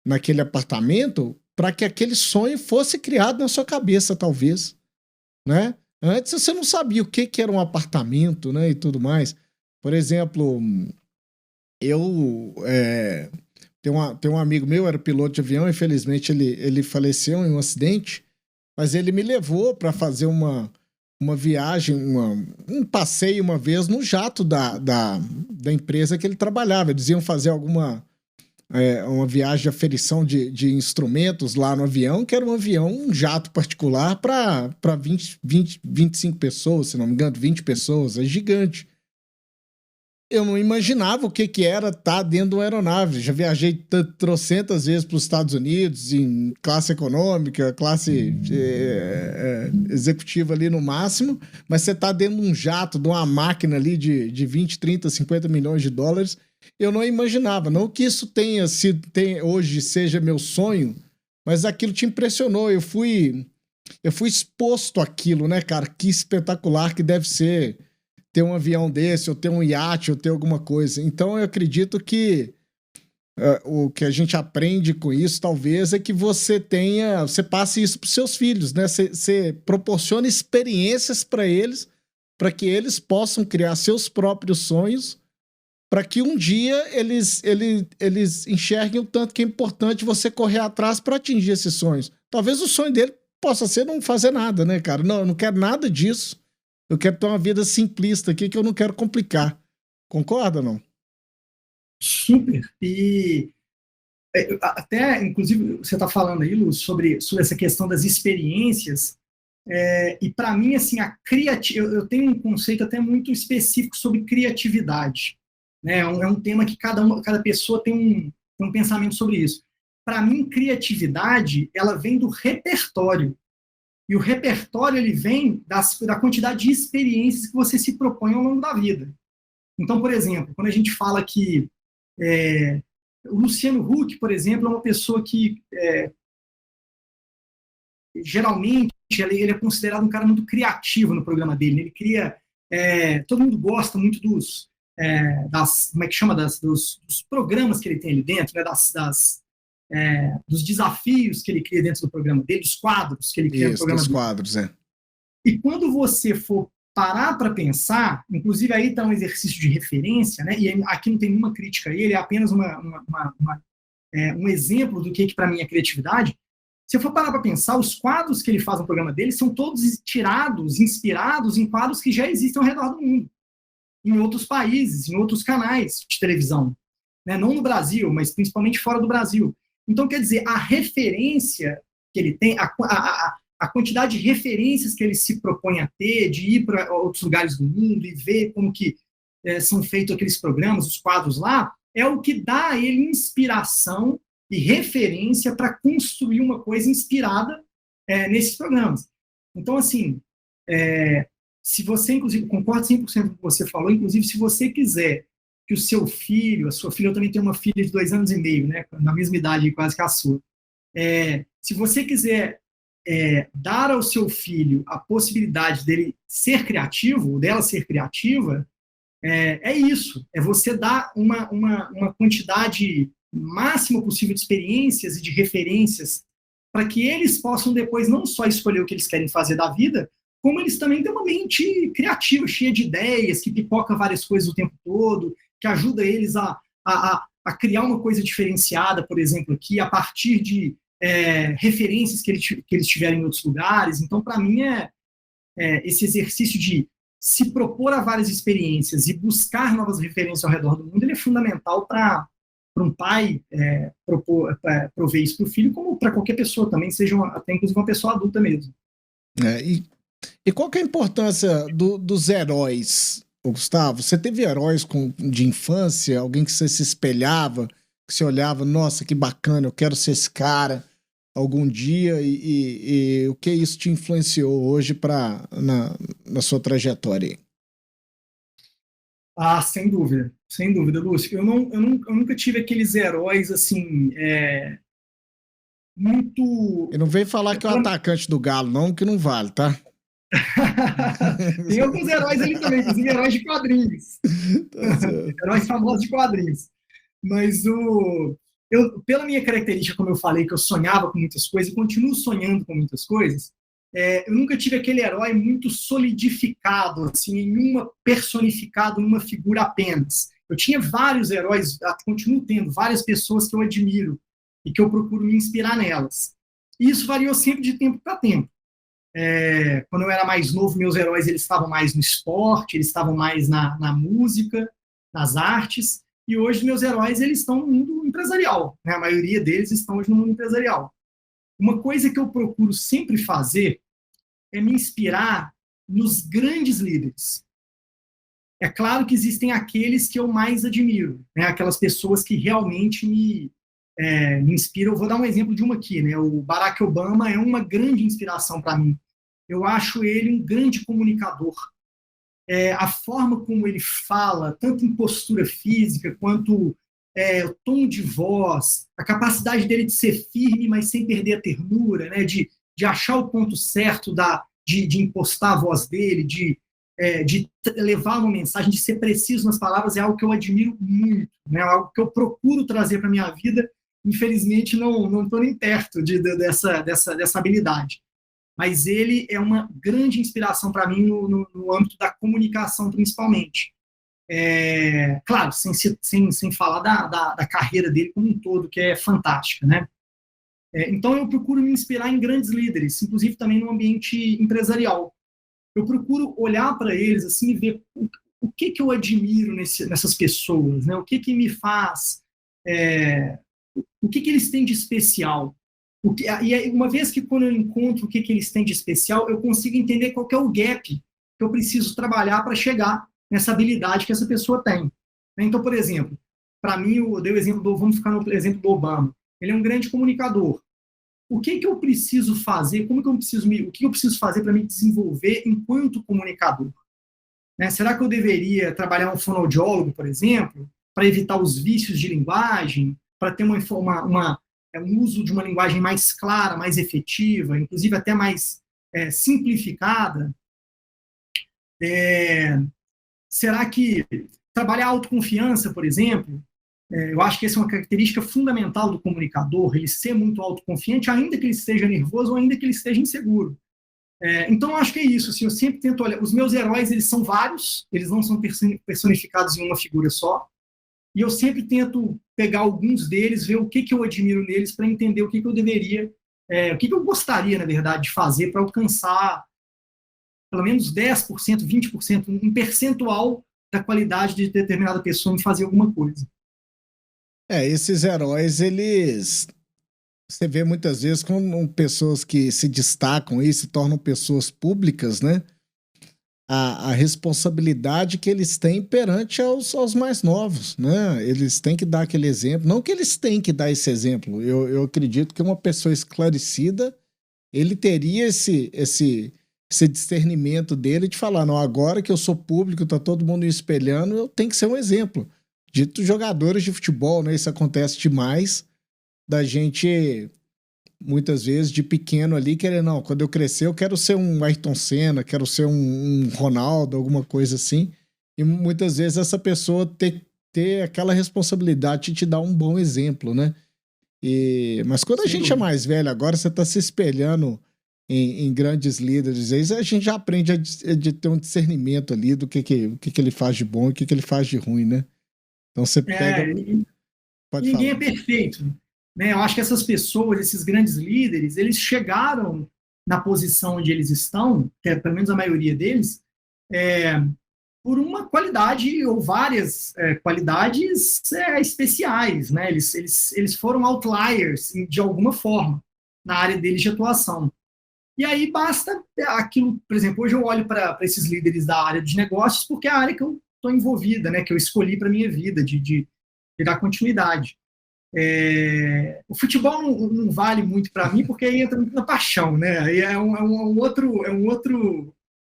[SPEAKER 1] naquele apartamento para que aquele sonho fosse criado na sua cabeça, talvez, né? Antes você não sabia o que era um apartamento, né, e tudo mais. Por exemplo, eu tem um amigo meu, era piloto de avião, infelizmente ele faleceu em um acidente, mas ele me levou para fazer uma viagem, um passeio uma vez no jato da empresa que ele trabalhava. Eles iam fazer uma viagem de aferição de instrumentos lá no avião, que era um jato particular para 25 pessoas, se não me engano, 20 pessoas, é gigante. Eu não imaginava o que era estar dentro de uma aeronave. Já viajei trocentas vezes para os Estados Unidos, em classe econômica, classe executiva ali no máximo, mas você está dentro de um jato, de uma máquina ali de 20, 30, 50 milhões de dólares. Eu não imaginava. Não que isso hoje seja meu sonho, mas aquilo te impressionou. Eu fui exposto àquilo, né, cara? Que espetacular que deve ser ter um avião desse, ou ter um iate, ou ter alguma coisa. Então eu acredito que o que a gente aprende com isso, talvez, é que você passe isso para os seus filhos, né? Você proporciona experiências para eles, para que eles possam criar seus próprios sonhos, para que um dia eles enxerguem o tanto que é importante você correr atrás para atingir esses sonhos. Talvez o sonho dele possa ser não fazer nada, né, cara? Não, eu não quero nada disso. Eu quero ter uma vida simplista aqui, que eu não quero complicar. Concorda ou não?
[SPEAKER 2] Super. E até, inclusive, você está falando aí, Lu, sobre essa questão das experiências. E para mim, assim, eu tenho um conceito até muito específico sobre criatividade. Né? É um tema que cada pessoa tem um pensamento sobre isso. Para mim, criatividade, ela vem do repertório. E o repertório ele vem da quantidade de experiências que você se propõe ao longo da vida. Então, por exemplo, quando a gente fala que o Luciano Huck, por exemplo, é uma pessoa que geralmente ele é considerado um cara muito criativo no programa dele. Ele cria... todo mundo gosta muito dos como é que chama? Dos programas que ele tem ali dentro, né? Dos desafios que ele cria dentro do programa dele, dos quadros que ele cria no programa dele.
[SPEAKER 1] Dos quadros,
[SPEAKER 2] E quando você for parar para pensar, inclusive aí está um exercício de referência, né? E aqui não tem nenhuma crítica a ele, é apenas um exemplo do que para mim é criatividade. Se eu for parar para pensar, os quadros que ele faz no programa dele são todos inspirados em quadros que já existem ao redor do mundo, em outros países, em outros canais de televisão. Né? Não no Brasil, mas principalmente fora do Brasil. Então, quer dizer, a referência que ele tem, a quantidade de referências que ele se propõe a ter, de ir para outros lugares do mundo e ver como que são feitos aqueles programas, os quadros lá, é o que dá a ele inspiração e referência para construir uma coisa inspirada nesses programas. Então, assim, se você, inclusive, concordo 100% com o que você falou, inclusive, se você quiser que o seu filho, a sua filha, eu também tenho uma filha de 2 anos e meio, né, na mesma idade quase que a sua, se você quiser dar ao seu filho a possibilidade dele ser criativo, dela ser criativa, é isso, é você dar uma quantidade máxima possível de experiências e de referências para que eles possam depois não só escolher o que eles querem fazer da vida, como eles também têm uma mente criativa, cheia de ideias, que pipoca várias coisas o tempo todo, que ajuda eles a criar uma coisa diferenciada, por exemplo, aqui, a partir de referências que eles tiverem em outros lugares. Então, para mim, esse exercício de se propor a várias experiências e buscar novas referências ao redor do mundo, ele é fundamental para um pai prover isso para o filho, como para qualquer pessoa também, seja até inclusive uma pessoa adulta mesmo.
[SPEAKER 1] E qual que é a importância dos heróis, Gustavo? Você teve heróis de infância, alguém que você se espelhava, que você olhava, nossa, que bacana, eu quero ser esse cara algum dia e o que isso te influenciou hoje na sua trajetória aí?
[SPEAKER 2] Ah, sem dúvida, Lúcio. Eu nunca tive aqueles heróis assim,
[SPEAKER 1] E
[SPEAKER 2] muito.
[SPEAKER 1] não vem falar que é o atacante do Galo, não, que não vale, tá?
[SPEAKER 2] Tem alguns heróis ali também, inclusive heróis de quadrinhos,
[SPEAKER 1] Tá certo.
[SPEAKER 2] heróis famosos de quadrinhos. Mas pela minha característica, como eu falei, que eu sonhava com muitas coisas e continuo sonhando com muitas coisas, eu nunca tive aquele herói muito solidificado, assim, personificado numa figura apenas. Eu tinha vários heróis, continuo tendo várias pessoas que eu admiro e que eu procuro me inspirar nelas. E isso variou sempre de tempo para tempo. Quando eu era mais novo, meus heróis eles estavam mais no esporte, eles estavam mais na música, nas artes, e hoje meus heróis eles estão no mundo empresarial, né? A maioria deles estão hoje no mundo empresarial. Uma coisa que eu procuro sempre fazer é me inspirar nos grandes líderes. É claro que existem aqueles que eu mais admiro, né? Aquelas pessoas que realmente me inspiram. Eu vou dar um exemplo de uma aqui, né? O Barack Obama é uma grande inspiração para mim. Eu acho ele um grande comunicador. A forma como ele fala, tanto em postura física, quanto o tom de voz, a capacidade dele de ser firme, mas sem perder a ternura, né? de achar o ponto certo de impostar a voz dele, de levar uma mensagem, de ser preciso nas palavras, é algo que eu admiro muito, né? Algo que eu procuro trazer para a minha vida. Infelizmente, não estou nem perto dessa habilidade. Mas ele é uma grande inspiração para mim no âmbito da comunicação, principalmente. Claro, sem falar da carreira dele como um todo, que é fantástica, né? Então, eu procuro me inspirar em grandes líderes, inclusive também no ambiente empresarial. Eu procuro olhar para eles assim e ver o que eu admiro nessas pessoas, né? O que me faz, o que eles têm de especial. E uma vez que quando eu encontro o que eles têm de especial, eu consigo entender qual é o gap que eu preciso trabalhar para chegar nessa habilidade que essa pessoa tem. Então, por exemplo, para mim, eu dei o exemplo vamos ficar no exemplo do Obama. Ele é um grande comunicador. O que eu preciso fazer? O que eu preciso fazer para me desenvolver enquanto comunicador? Né? Será que eu deveria trabalhar um fonoaudiólogo, por exemplo, para evitar os vícios de linguagem, para ter um uso de uma linguagem mais clara, mais efetiva, inclusive até mais simplificada? Será que trabalhar a autoconfiança, por exemplo, eu acho que essa é uma característica fundamental do comunicador, ele ser muito autoconfiante, ainda que ele esteja nervoso ou ainda que ele esteja inseguro. Então, eu acho que é isso. Assim, eu sempre tento olhar. Os meus heróis, eles são vários, eles não são personificados em uma figura só. E eu sempre tento pegar alguns deles, ver o que eu admiro neles, para entender o que eu deveria, o que eu gostaria, na verdade, de fazer para alcançar pelo menos 10%, 20%, um percentual da qualidade de determinada pessoa em fazer alguma coisa.
[SPEAKER 1] Esses heróis, eles. Você vê muitas vezes como pessoas que se destacam e se tornam pessoas públicas, né? A responsabilidade que eles têm perante aos mais novos, né? Eles têm que dar aquele exemplo. Não que eles têm que dar esse exemplo. Eu acredito que uma pessoa esclarecida, ele teria esse discernimento dele de falar, não, agora que eu sou público, tá todo mundo me espelhando, eu tenho que ser um exemplo. Dito jogadores de futebol, né? Isso acontece demais da gente, muitas vezes, de pequeno ali, querendo, não, quando eu crescer eu quero ser um Ayrton Senna, quero ser um Ronaldo, alguma coisa assim. E muitas vezes essa pessoa ter aquela responsabilidade de te dar um bom exemplo, né? Mas quando a gente é mais velho agora, você tá se espelhando em grandes líderes, aí a gente já aprende a ter um discernimento ali do que ele faz de bom e o que ele faz de ruim, né? Então você pega... Pode
[SPEAKER 2] ninguém
[SPEAKER 1] falar.
[SPEAKER 2] é perfeito. Né? Eu acho que essas pessoas, esses grandes líderes, eles chegaram na posição onde eles estão, que é pelo menos a maioria deles, por uma qualidade ou várias qualidades especiais. Né? Eles foram outliers de alguma forma na área deles de atuação. E aí basta aquilo, por exemplo, hoje eu olho para esses líderes da área de negócios porque é a área que eu estou envolvida, né? Que eu escolhi para minha vida, de dar continuidade. O futebol não vale muito para mim, porque aí entra muito na paixão, né? Aí é uma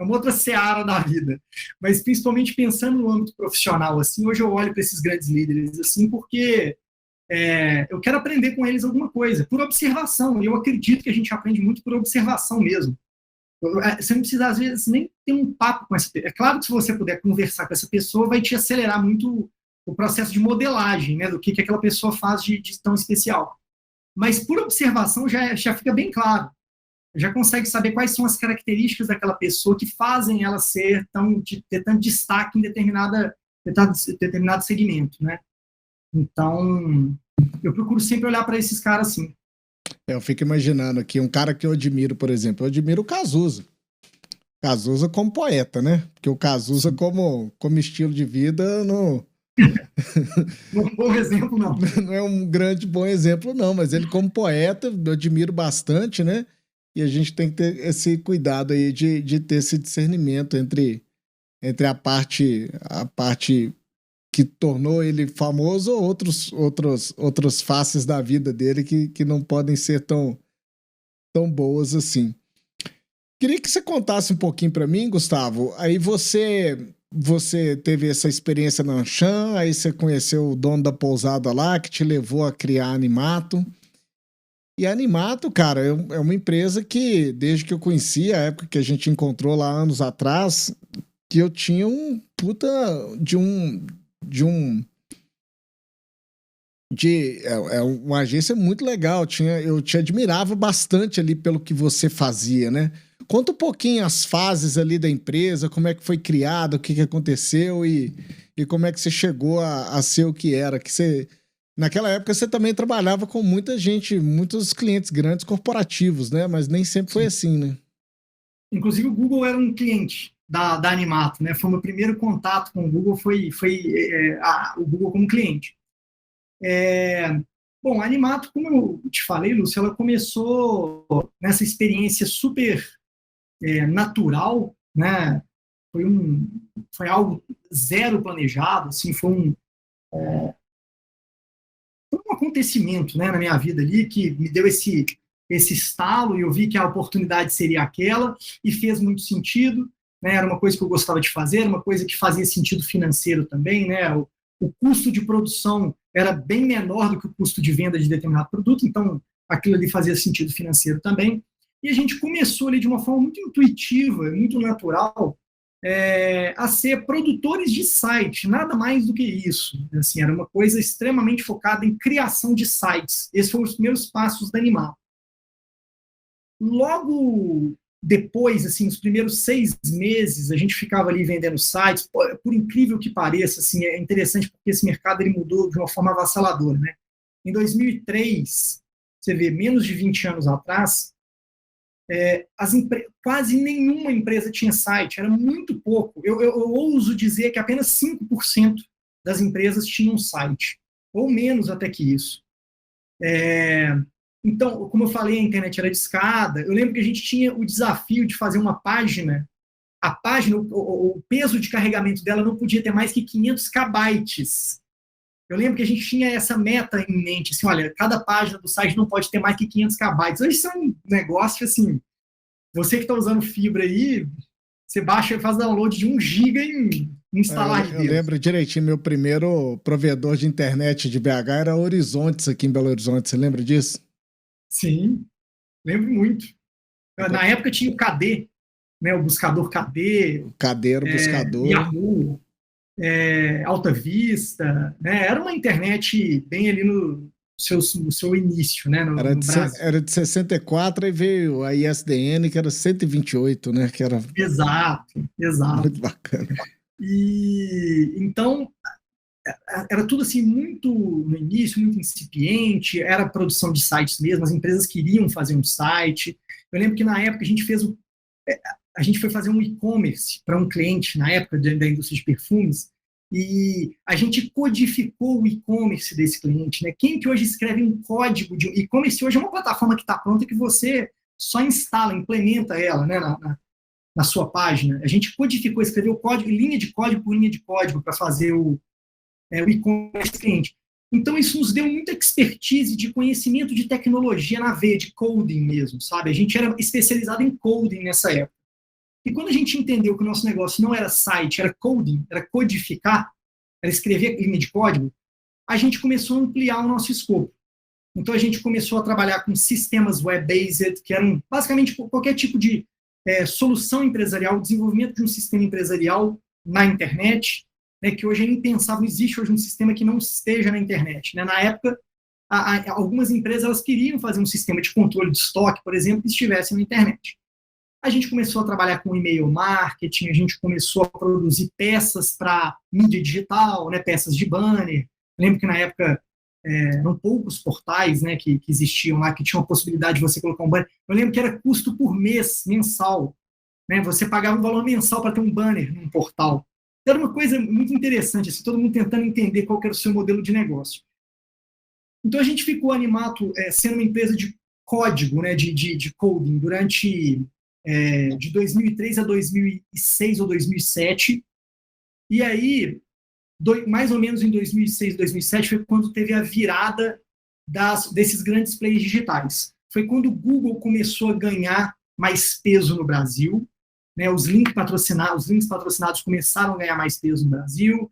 [SPEAKER 2] outra seara da vida. Mas principalmente pensando no âmbito profissional, assim, hoje eu olho para esses grandes líderes, assim, porque eu quero aprender com eles alguma coisa, por observação. E eu acredito que a gente aprende muito por observação mesmo. Você não precisa, às vezes, nem ter um papo com essa pessoa. É claro que se você puder conversar com essa pessoa, vai te acelerar muito o processo de modelagem, né, do que aquela pessoa faz de tão especial. Mas por observação já fica bem claro. Já consegue saber quais são as características daquela pessoa que fazem ela ter tanto destaque em determinado segmento, né? Então, eu procuro sempre olhar para esses caras assim.
[SPEAKER 1] Eu fico imaginando aqui, um cara que eu admiro, por exemplo, eu admiro o Cazuza. Cazuza como poeta, né? Porque o Cazuza como estilo de vida não...
[SPEAKER 2] Um bom exemplo, não.
[SPEAKER 1] Não é um grande bom exemplo, não, mas ele como poeta, eu admiro bastante, né? E a gente tem que ter esse cuidado aí de ter esse discernimento entre a parte que tornou ele famoso ou outras faces da vida dele que não podem ser tão boas assim. Queria que você contasse um pouquinho para mim, Gustavo. Aí você teve essa experiência na Anshan, aí você conheceu o dono da pousada lá, que te levou a criar a Animato. E a Animato, cara, é uma empresa que, desde que eu conheci, a época que a gente encontrou lá anos atrás, que eu tinha um puta uma agência muito legal. Eu te admirava bastante ali pelo que você fazia, né? Conta um pouquinho as fases ali da empresa, como é que foi criada, o que aconteceu e como é que você chegou a ser o que era. Naquela época você também trabalhava com muita gente, muitos clientes grandes corporativos, né? Mas nem sempre foi assim, né?
[SPEAKER 2] Inclusive o Google era um cliente da Animato, né? Foi o meu primeiro contato com o Google, foi o Google como cliente. Bom, a Animato, como eu te falei, Lúcio, ela começou nessa experiência super natural, né? Foi algo zero planejado, assim, foi um acontecimento, né, na minha vida ali que me deu esse estalo e eu vi que a oportunidade seria aquela e fez muito sentido, né? Era uma coisa que eu gostava de fazer, era uma coisa que fazia sentido financeiro também, né? O custo de produção era bem menor do que o custo de venda de determinado produto, então aquilo ali fazia sentido financeiro também. E a gente começou ali de uma forma muito intuitiva, muito natural, a ser produtores de site, nada mais do que isso. Assim, era uma coisa extremamente focada em criação de sites. Esses foram os primeiros passos da Animal. Logo depois, assim, nos primeiros 6 meses, a gente ficava ali vendendo sites. Por incrível que pareça, assim, é interessante porque esse mercado ele mudou de uma forma avassaladora, né? Em 2003, você vê, menos de 20 anos atrás, quase nenhuma empresa tinha site, era muito pouco. Eu ouso dizer que apenas 5% das empresas tinham site, ou menos até que isso. Então, como eu falei, a internet era discada. Eu lembro que a gente tinha o desafio de fazer uma página. A página, o peso de carregamento dela não podia ter mais que 500 kbytes. Eu lembro que a gente tinha essa meta em mente, assim, olha, cada página do site não pode ter mais que 500 kbytes. Hoje isso é um negócio, assim, você que está usando fibra aí, você baixa e faz download de 1 giga em instalar de Deus.
[SPEAKER 1] Eu lembro direitinho, meu primeiro provedor de internet de BH era Horizontes, aqui em Belo Horizonte. Você lembra disso?
[SPEAKER 2] Sim, lembro muito. Na época tinha o KD, né, o buscador KD.
[SPEAKER 1] O KD era o buscador.
[SPEAKER 2] Yahoo, Alta Vista. Né, era uma internet bem ali no seu início, né, no Brasil.
[SPEAKER 1] Era de 64 e veio a ISDN, que era 128, né? Que era...
[SPEAKER 2] Exato.
[SPEAKER 1] Muito bacana.
[SPEAKER 2] E então era tudo assim muito no início, muito incipiente, era produção de sites mesmo, as empresas queriam fazer um site. Eu lembro que na época a gente foi fazer um e-commerce para um cliente na época da indústria de perfumes e a gente codificou o e-commerce desse cliente, né? Quem que hoje escreve um código de e-commerce hoje é uma plataforma que está pronta que você só instala, implementa ela, né, na sua página. A gente codificou, escreveu código, linha de código por linha de código para fazer o e-commerce cliente. Então, isso nos deu muita expertise de conhecimento de tecnologia na veia, de coding mesmo, sabe? A gente era especializado em coding nessa época. E quando a gente entendeu que o nosso negócio não era site, era coding, era codificar, era escrever linha de código, a gente começou a ampliar o nosso escopo. Então, a gente começou a trabalhar com sistemas web-based, que eram basicamente qualquer tipo de solução empresarial, desenvolvimento de um sistema empresarial na internet, né, que hoje é impensável, não existe hoje um sistema que não esteja na internet. Né? Na época, algumas empresas elas queriam fazer um sistema de controle de estoque, por exemplo, que estivesse na internet. A gente começou a trabalhar com e-mail marketing, a gente começou a produzir peças para mídia digital, né, peças de banner. Eu lembro que na época eram poucos portais, né, que existiam lá, que tinham a possibilidade de você colocar um banner. Eu lembro que era custo por mês, mensal. Né, você pagava um valor mensal para ter um banner num portal. Era uma coisa muito interessante, assim, todo mundo tentando entender qual era o seu modelo de negócio. Então, a gente ficou animado sendo uma empresa de código, né, de coding, durante de 2003 a 2006 ou 2007. E aí, mais ou menos em 2006, 2007, foi quando teve a virada desses grandes players digitais. Foi quando o Google começou a ganhar mais peso no Brasil. Né, os links patrocinados começaram a ganhar mais peso no Brasil,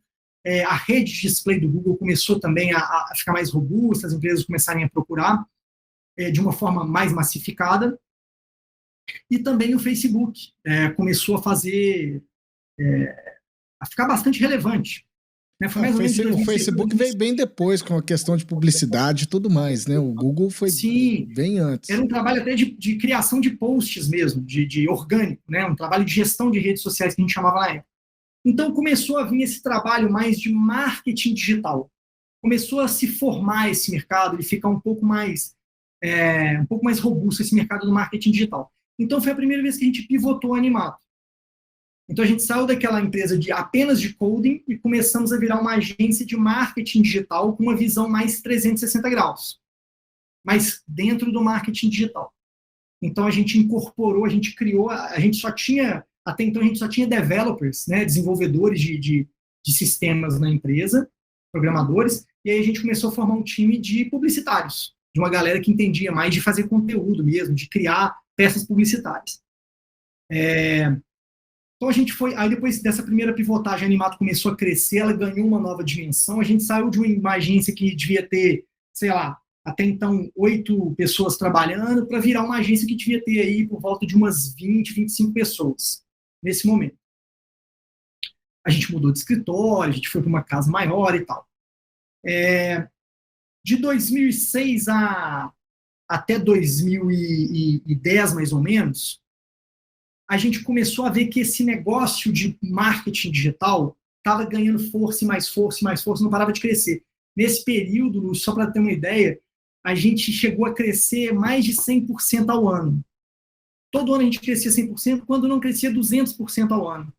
[SPEAKER 2] a rede de display do Google começou também a ficar mais robusta, as empresas começarem a procurar de uma forma mais massificada, e também o Facebook começou a fazer, a ficar bastante relevante. Né?
[SPEAKER 1] Foi mais ou menos o Facebook veio bem depois com a questão de publicidade e tudo mais, né? O Google foi bem antes.
[SPEAKER 2] Era um trabalho até de criação de posts mesmo, de orgânico, né? Um trabalho de gestão de redes sociais que a gente chamava na época. Então começou a vir esse trabalho mais de marketing digital. Começou a se formar esse mercado e ficar um pouco mais robusto esse mercado do marketing digital. Então foi a primeira vez que a gente pivotou a Animato. Então, a gente saiu daquela empresa apenas de coding e começamos a virar uma agência de marketing digital com uma visão mais 360 graus, mas dentro do marketing digital. Então, a gente incorporou, a gente criou, até então, a gente só tinha developers, né, desenvolvedores de sistemas na empresa, programadores, e aí a gente começou a formar um time de publicitários, de uma galera que entendia mais de fazer conteúdo mesmo, de criar peças publicitárias. Então a gente foi, aí depois dessa primeira pivotagem, a Animato começou a crescer, ela ganhou uma nova dimensão, a gente saiu de uma agência que devia ter, sei lá, até então 8 pessoas trabalhando, para virar uma agência que devia ter aí por volta de umas 20, 25 pessoas, nesse momento. A gente mudou de escritório, a gente foi para uma casa maior e tal. De 2006 até 2010, mais ou menos, a gente começou a ver que esse negócio de marketing digital estava ganhando força e mais força e mais força, não parava de crescer. Nesse período, só para ter uma ideia, a gente chegou a crescer mais de 100% ao ano. Todo ano a gente crescia 100%, quando não crescia 200% ao ano.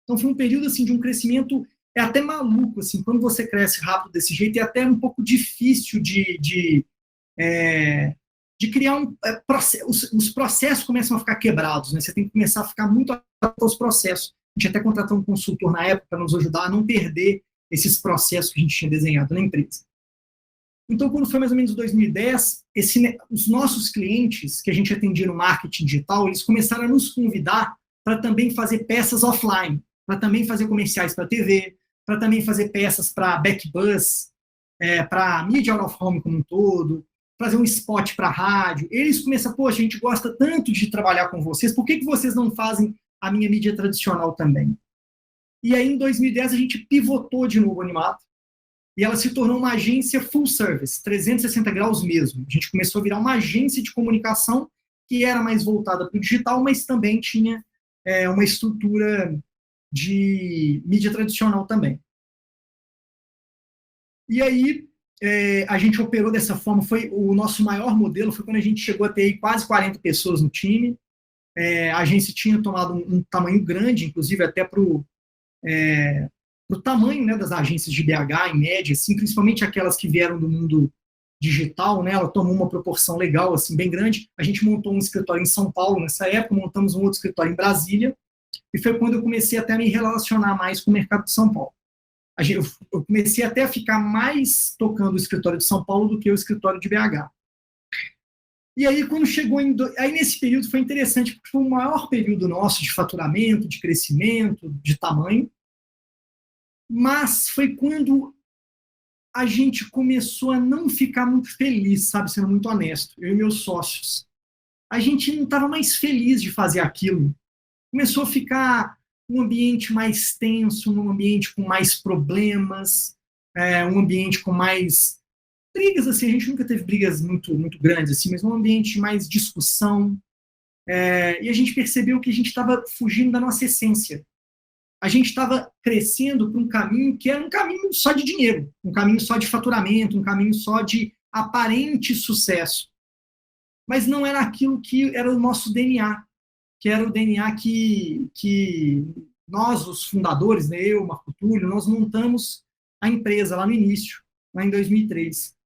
[SPEAKER 2] Então foi um período assim, de um crescimento até maluco. Assim, quando você cresce rápido desse jeito, é até um pouco difícil de criar os processos começam a ficar quebrados, né? Você tem que começar a ficar muito atento aos processos. A gente até contratou um consultor na época para nos ajudar a não perder esses processos que a gente tinha desenhado na empresa. Então, quando foi mais ou menos 2010, os nossos clientes que a gente atendia no marketing digital, eles começaram a nos convidar para também fazer peças offline, para também fazer comerciais para TV, para também fazer peças para backbuzz, para media out of home como um todo, fazer um spot para rádio. Eles começam, poxa, a gente gosta tanto de trabalhar com vocês, por que vocês não fazem a minha mídia tradicional também? E aí, em 2010, a gente pivotou de novo o Animato, e ela se tornou uma agência full service, 360 graus mesmo. A gente começou a virar uma agência de comunicação que era mais voltada para o digital, mas também tinha uma estrutura de mídia tradicional também. E aí, a gente operou dessa forma, foi o nosso maior modelo, foi quando a gente chegou a ter quase 40 pessoas no time. A agência tinha tomado um tamanho grande, inclusive até para o tamanho, né, das agências de BH, em média, assim, principalmente aquelas que vieram do mundo digital, né, ela tomou uma proporção legal, assim, bem grande. A gente montou um escritório em São Paulo nessa época, montamos um outro escritório em Brasília, e foi quando eu comecei até a me relacionar mais com o mercado de São Paulo. eu comecei até a ficar mais tocando o escritório de São Paulo do que o escritório de BH. E aí, quando chegou aí nesse período foi interessante, porque foi o maior período nosso de faturamento, de crescimento, de tamanho, mas foi quando a gente começou a não ficar muito feliz, sabe, sendo muito honesto, eu e meus sócios. A gente não estava mais feliz de fazer aquilo. Começou a ficar um ambiente mais tenso, um ambiente com mais problemas, um ambiente com mais brigas, assim, a gente nunca teve brigas muito, muito grandes, assim, mas um ambiente de mais discussão, e a gente percebeu que a gente estava fugindo da nossa essência. A gente estava crescendo para um caminho que era um caminho só de dinheiro, um caminho só de faturamento, um caminho só de aparente sucesso. Mas não era aquilo que era o nosso DNA, que era o DNA que nós, os fundadores, né, eu, Marco Túlio, nós montamos a empresa lá no início, lá em 2003.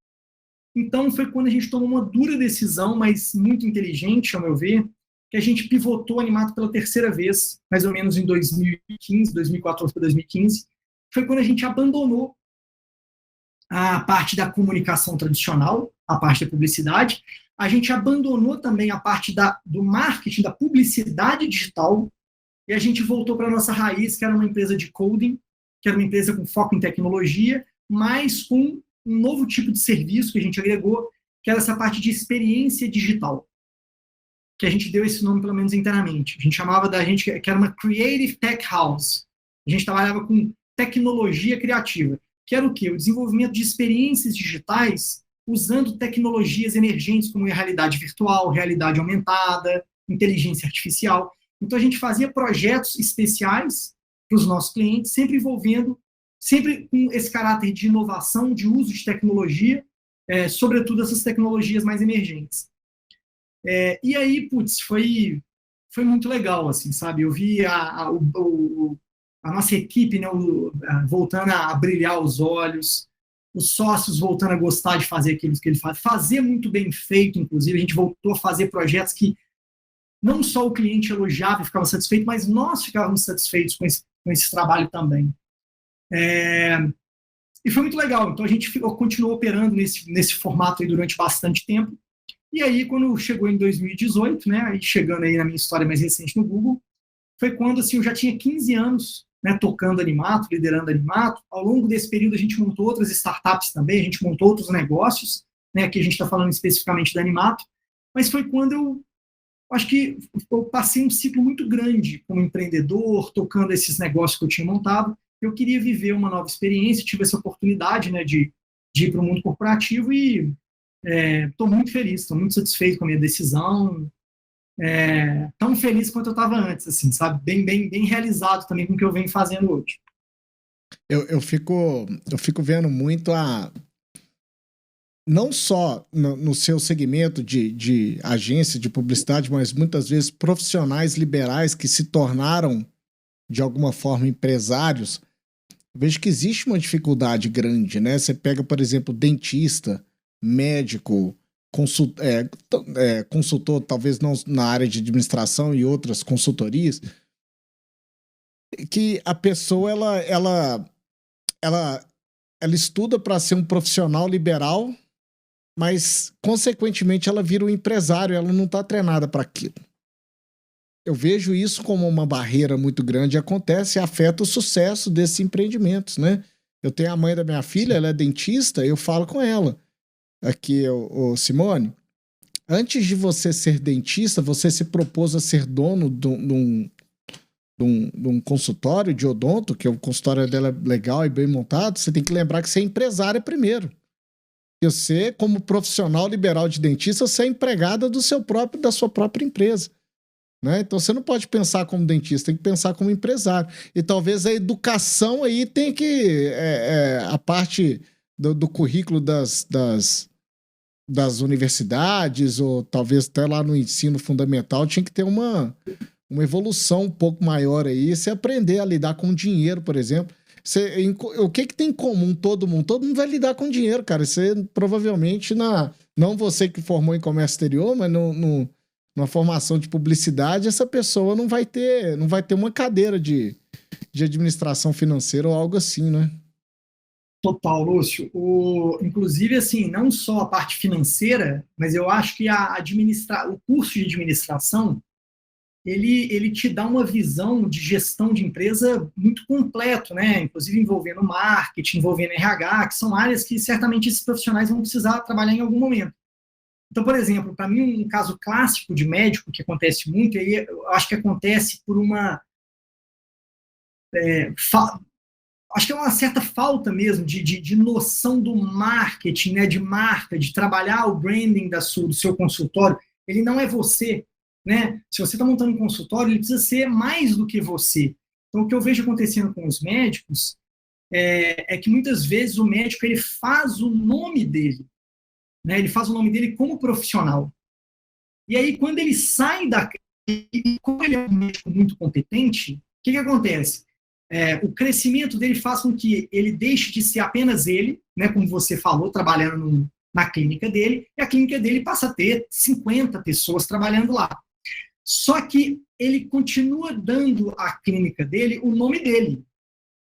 [SPEAKER 2] Então, foi quando a gente tomou uma dura decisão, mas muito inteligente, ao meu ver, que a gente pivotou a Animato pela terceira vez, mais ou menos em 2015, 2014 para 2015. Foi quando a gente abandonou a parte da comunicação tradicional, a parte da publicidade. A gente abandonou também a parte do marketing, da publicidade digital, e a gente voltou para a nossa raiz, que era uma empresa de coding, que era uma empresa com foco em tecnologia, mas com um novo tipo de serviço que a gente agregou, que era essa parte de experiência digital, que a gente deu esse nome, pelo menos internamente. A gente chamava da gente que era uma Creative Tech House. A gente trabalhava com tecnologia criativa, que era o quê? O desenvolvimento de experiências digitais usando tecnologias emergentes como a realidade virtual, realidade aumentada, inteligência artificial. Então, a gente fazia projetos especiais para os nossos clientes, sempre envolvendo, sempre com esse caráter de inovação, de uso de tecnologia, sobretudo essas tecnologias mais emergentes. E aí, putz, foi muito legal, assim, sabe? Eu vi a nossa equipe, né, voltando a brilhar os olhos, os sócios voltando a gostar de fazer aquilo que ele faz, fazer muito bem feito, inclusive. A gente voltou a fazer projetos que não só o cliente elogiava e ficava satisfeito, mas nós ficávamos satisfeitos com esse trabalho também. E foi muito legal. Então, a gente continuou operando nesse formato aí durante bastante tempo. E aí, quando chegou em 2018, né, aí chegando aí na minha história mais recente no Google, foi quando assim, eu já tinha 15 anos, né, tocando Animato, liderando Animato. Ao longo desse período, a gente montou outras startups também, a gente montou outros negócios, né, aqui a gente está falando especificamente da Animato, mas foi quando eu acho que eu passei um ciclo muito grande como empreendedor, tocando esses negócios que eu tinha montado. Eu queria viver uma nova experiência, tive essa oportunidade, né, de ir para o mundo corporativo e estou muito feliz, estou muito satisfeito com a minha decisão, tão feliz quanto eu estava antes, assim, sabe? Bem realizado também com o que eu venho fazendo hoje.
[SPEAKER 1] Eu fico vendo muito não só no seu segmento de agência de publicidade, mas muitas vezes profissionais liberais que se tornaram, de alguma forma, empresários. Eu vejo que existe uma dificuldade grande, né? Você pega, por exemplo, dentista, médico, consultor, talvez não na área de administração e outras consultorias, que a pessoa ela estuda para ser um profissional liberal, mas consequentemente ela vira um empresário, ela não está treinada para aquilo. Eu vejo isso como uma barreira muito grande, acontece e afeta o sucesso desses empreendimentos, né? Eu tenho a mãe da minha filha, ela é dentista, eu falo com ela. Aqui, Simone, antes de você ser dentista, você se propôs a ser dono de um consultório de odonto, que o consultório dela é legal e bem montado. Você tem que lembrar que você é empresária primeiro. E você, como profissional liberal de dentista, você é empregada da sua própria empresa. Né? Então você não pode pensar como dentista, tem que pensar como empresário. E talvez a educação aí tem que... a parte do currículo das universidades, ou talvez até lá no ensino fundamental, tinha que ter uma evolução um pouco maior aí, você aprender a lidar com dinheiro, por exemplo. O que tem em comum todo mundo? Todo mundo vai lidar com dinheiro, cara. Você provavelmente, não você que formou em comércio exterior, mas numa formação de publicidade, essa pessoa não vai ter uma cadeira de administração financeira ou algo assim, né?
[SPEAKER 2] Total, Lúcio. Inclusive, assim, não só a parte financeira, mas eu acho que o curso de administração, ele te dá uma visão de gestão de empresa muito completo, né? Inclusive envolvendo marketing, envolvendo RH, que são áreas que certamente esses profissionais vão precisar trabalhar em algum momento. Então, por exemplo, para mim, um caso clássico de médico que acontece muito, aí eu acho que acontece por acho que é uma certa falta mesmo de noção do marketing, né, de marca, de trabalhar o branding do seu consultório. Ele não é você, né? Se você está montando um consultório, ele precisa ser mais do que você. Então, o que eu vejo acontecendo com os médicos é que muitas vezes o médico ele faz o nome dele, né? Ele faz o nome dele como profissional. E aí, quando ele sai e como ele é um médico muito competente, o que acontece? O crescimento dele faz com que ele deixe de ser apenas ele, né, como você falou, trabalhando na clínica dele, e a clínica dele passa a ter 50 pessoas trabalhando lá. Só que ele continua dando à clínica dele o nome dele.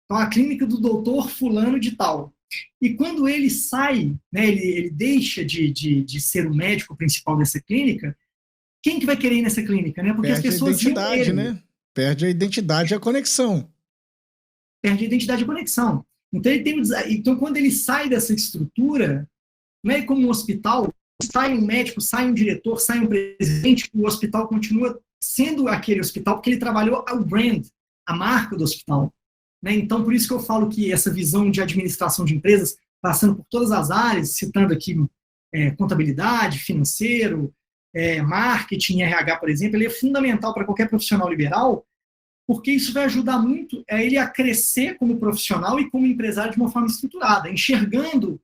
[SPEAKER 2] Então, a clínica do doutor fulano de tal. E quando ele sai, né, ele deixa de ser o médico principal dessa clínica, quem que vai querer ir nessa clínica? Né? Porque
[SPEAKER 1] Perde
[SPEAKER 2] as pessoas
[SPEAKER 1] a identidade, né? Perde a identidade e a conexão.
[SPEAKER 2] Perde a identidade e a conexão. Então, quando ele sai dessa estrutura, não é como um hospital, sai um médico, sai um diretor, sai um presidente, o hospital continua sendo aquele hospital, porque ele trabalhou o brand, a marca do hospital. Né? Então, por isso que eu falo que essa visão de administração de empresas, passando por todas as áreas, citando aqui contabilidade, financeiro, marketing, RH, por exemplo, ele é fundamental para qualquer profissional liberal, porque isso vai ajudar muito ele a crescer como profissional e como empresário de uma forma estruturada, enxergando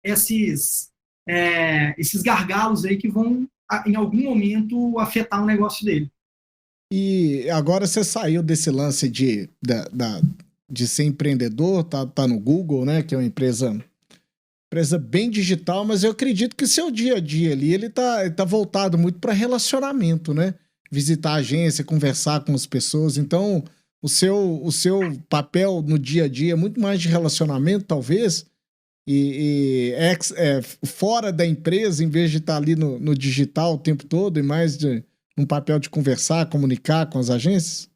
[SPEAKER 2] esses gargalos aí que vão, em algum momento, afetar o negócio dele.
[SPEAKER 1] E agora você saiu desse lance de ser empreendedor, tá no Google, né, que é uma empresa bem digital, mas eu acredito que seu dia a dia ali, ele tá voltado muito para relacionamento, né? Visitar a agência, conversar com as pessoas. Então, o seu papel no dia a dia é muito mais de relacionamento, talvez, e fora da empresa, em vez de estar ali no digital o tempo todo, e mais um papel de conversar, comunicar com as agências?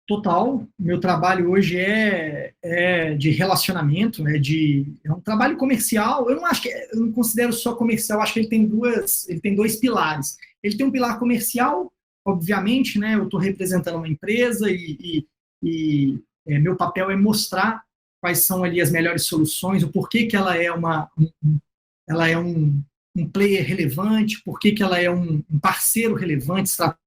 [SPEAKER 2] Total. Meu trabalho hoje é de relacionamento, né? É um trabalho comercial. Eu não considero só comercial. Acho que ele tem dois pilares. Ele tem um pilar comercial, obviamente, né? Eu estou representando uma empresa e meu papel é mostrar quais são ali as melhores soluções, o porquê que ela é um player relevante, porquê que ela é um parceiro relevante, para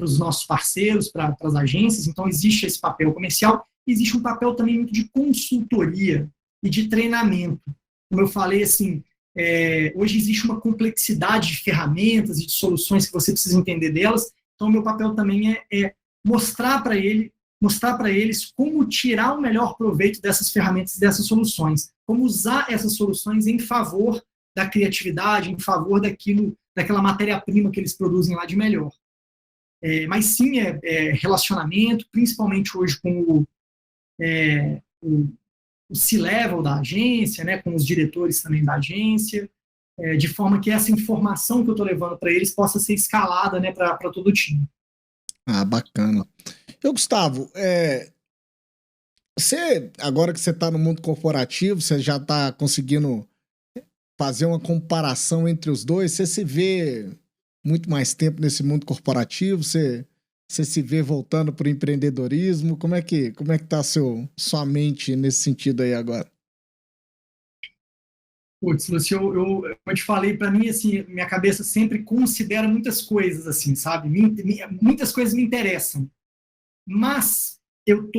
[SPEAKER 2] os nossos parceiros, para as agências. Então, existe esse papel comercial, existe um papel também muito de consultoria e de treinamento. Como eu falei, assim, hoje existe uma complexidade de ferramentas e de soluções que você precisa entender delas. Então, o meu papel também é mostrar para eles como tirar o melhor proveito dessas ferramentas e dessas soluções, como usar essas soluções em favor da criatividade, em favor daquela matéria-prima que eles produzem lá de melhor. Mas sim, relacionamento, principalmente hoje com o C-level da agência, né, com os diretores também da agência, de forma que essa informação que eu estou levando para eles possa ser escalada, né, para todo o time.
[SPEAKER 1] Ah, bacana. Gustavo, agora que você está no mundo corporativo, você já está conseguindo fazer uma comparação entre os dois, você se vê muito mais tempo nesse mundo corporativo, você se vê voltando para o empreendedorismo, como é que tá sua mente nesse sentido aí agora?
[SPEAKER 2] Putz, Lúcio, eu te falei, para mim, assim, minha cabeça sempre considera muitas coisas, assim, sabe? Muitas coisas me interessam, mas eu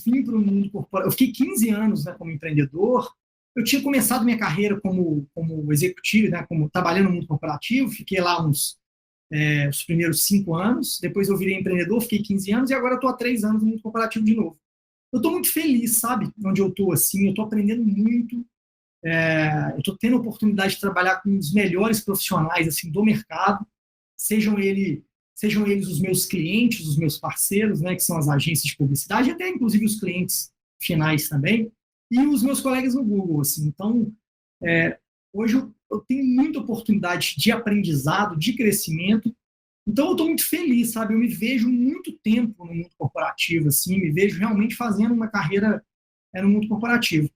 [SPEAKER 2] vim para o mundo corporativo, eu fiquei 15 anos, né, como empreendedor. Eu tinha começado minha carreira como executivo, né, trabalhando no mundo corporativo, fiquei lá os primeiros 5 anos, depois eu virei empreendedor, fiquei 15 anos, e agora estou há 3 anos no mundo corporativo de novo. Eu estou muito feliz, sabe, onde eu estou, assim, eu estou aprendendo muito, eu estou tendo a oportunidade de trabalhar com os melhores profissionais, assim, do mercado, sejam eles os meus clientes, os meus parceiros, né, que são as agências de publicidade, e até, inclusive, os clientes finais também, e os meus colegas no Google. Assim. Então, hoje eu tenho muita oportunidade de aprendizado, de crescimento. Então, eu estou muito feliz, sabe? Eu me vejo muito tempo no mundo corporativo, assim, me vejo realmente fazendo uma carreira no mundo corporativo.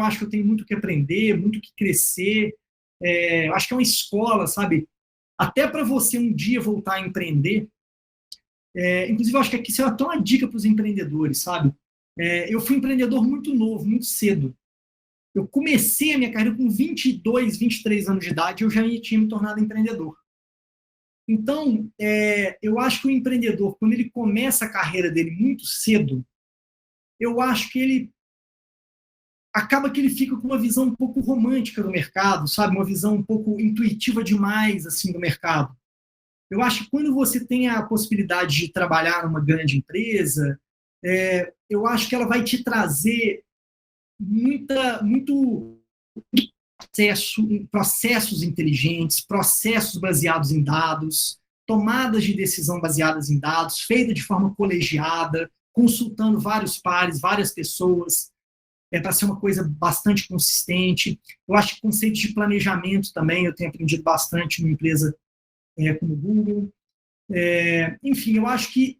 [SPEAKER 2] Acho que eu tenho muito que aprender, muito que crescer. Acho que é uma escola, sabe? Até para você um dia voltar a empreender. Inclusive, eu acho que aqui isso é até uma dica para os empreendedores, sabe? Eu fui empreendedor muito novo, muito cedo. Eu comecei a minha carreira com 22, 23 anos de idade, eu já tinha me tornado empreendedor. Então, eu acho que o empreendedor, quando ele começa a carreira dele muito cedo, eu acho que ele acaba que ele fica com uma visão um pouco romântica do mercado, sabe? Uma visão um pouco intuitiva demais assim do mercado. Eu acho que quando você tem a possibilidade de trabalhar numa grande empresa, eu acho que ela vai te trazer muito processos inteligentes, processos baseados em dados, tomadas de decisão baseadas em dados, feita de forma colegiada, consultando vários pares, várias pessoas, para ser uma coisa bastante consistente. Eu acho que conceitos de planejamento também, eu tenho aprendido bastante numa empresa como o Google. Enfim, eu acho que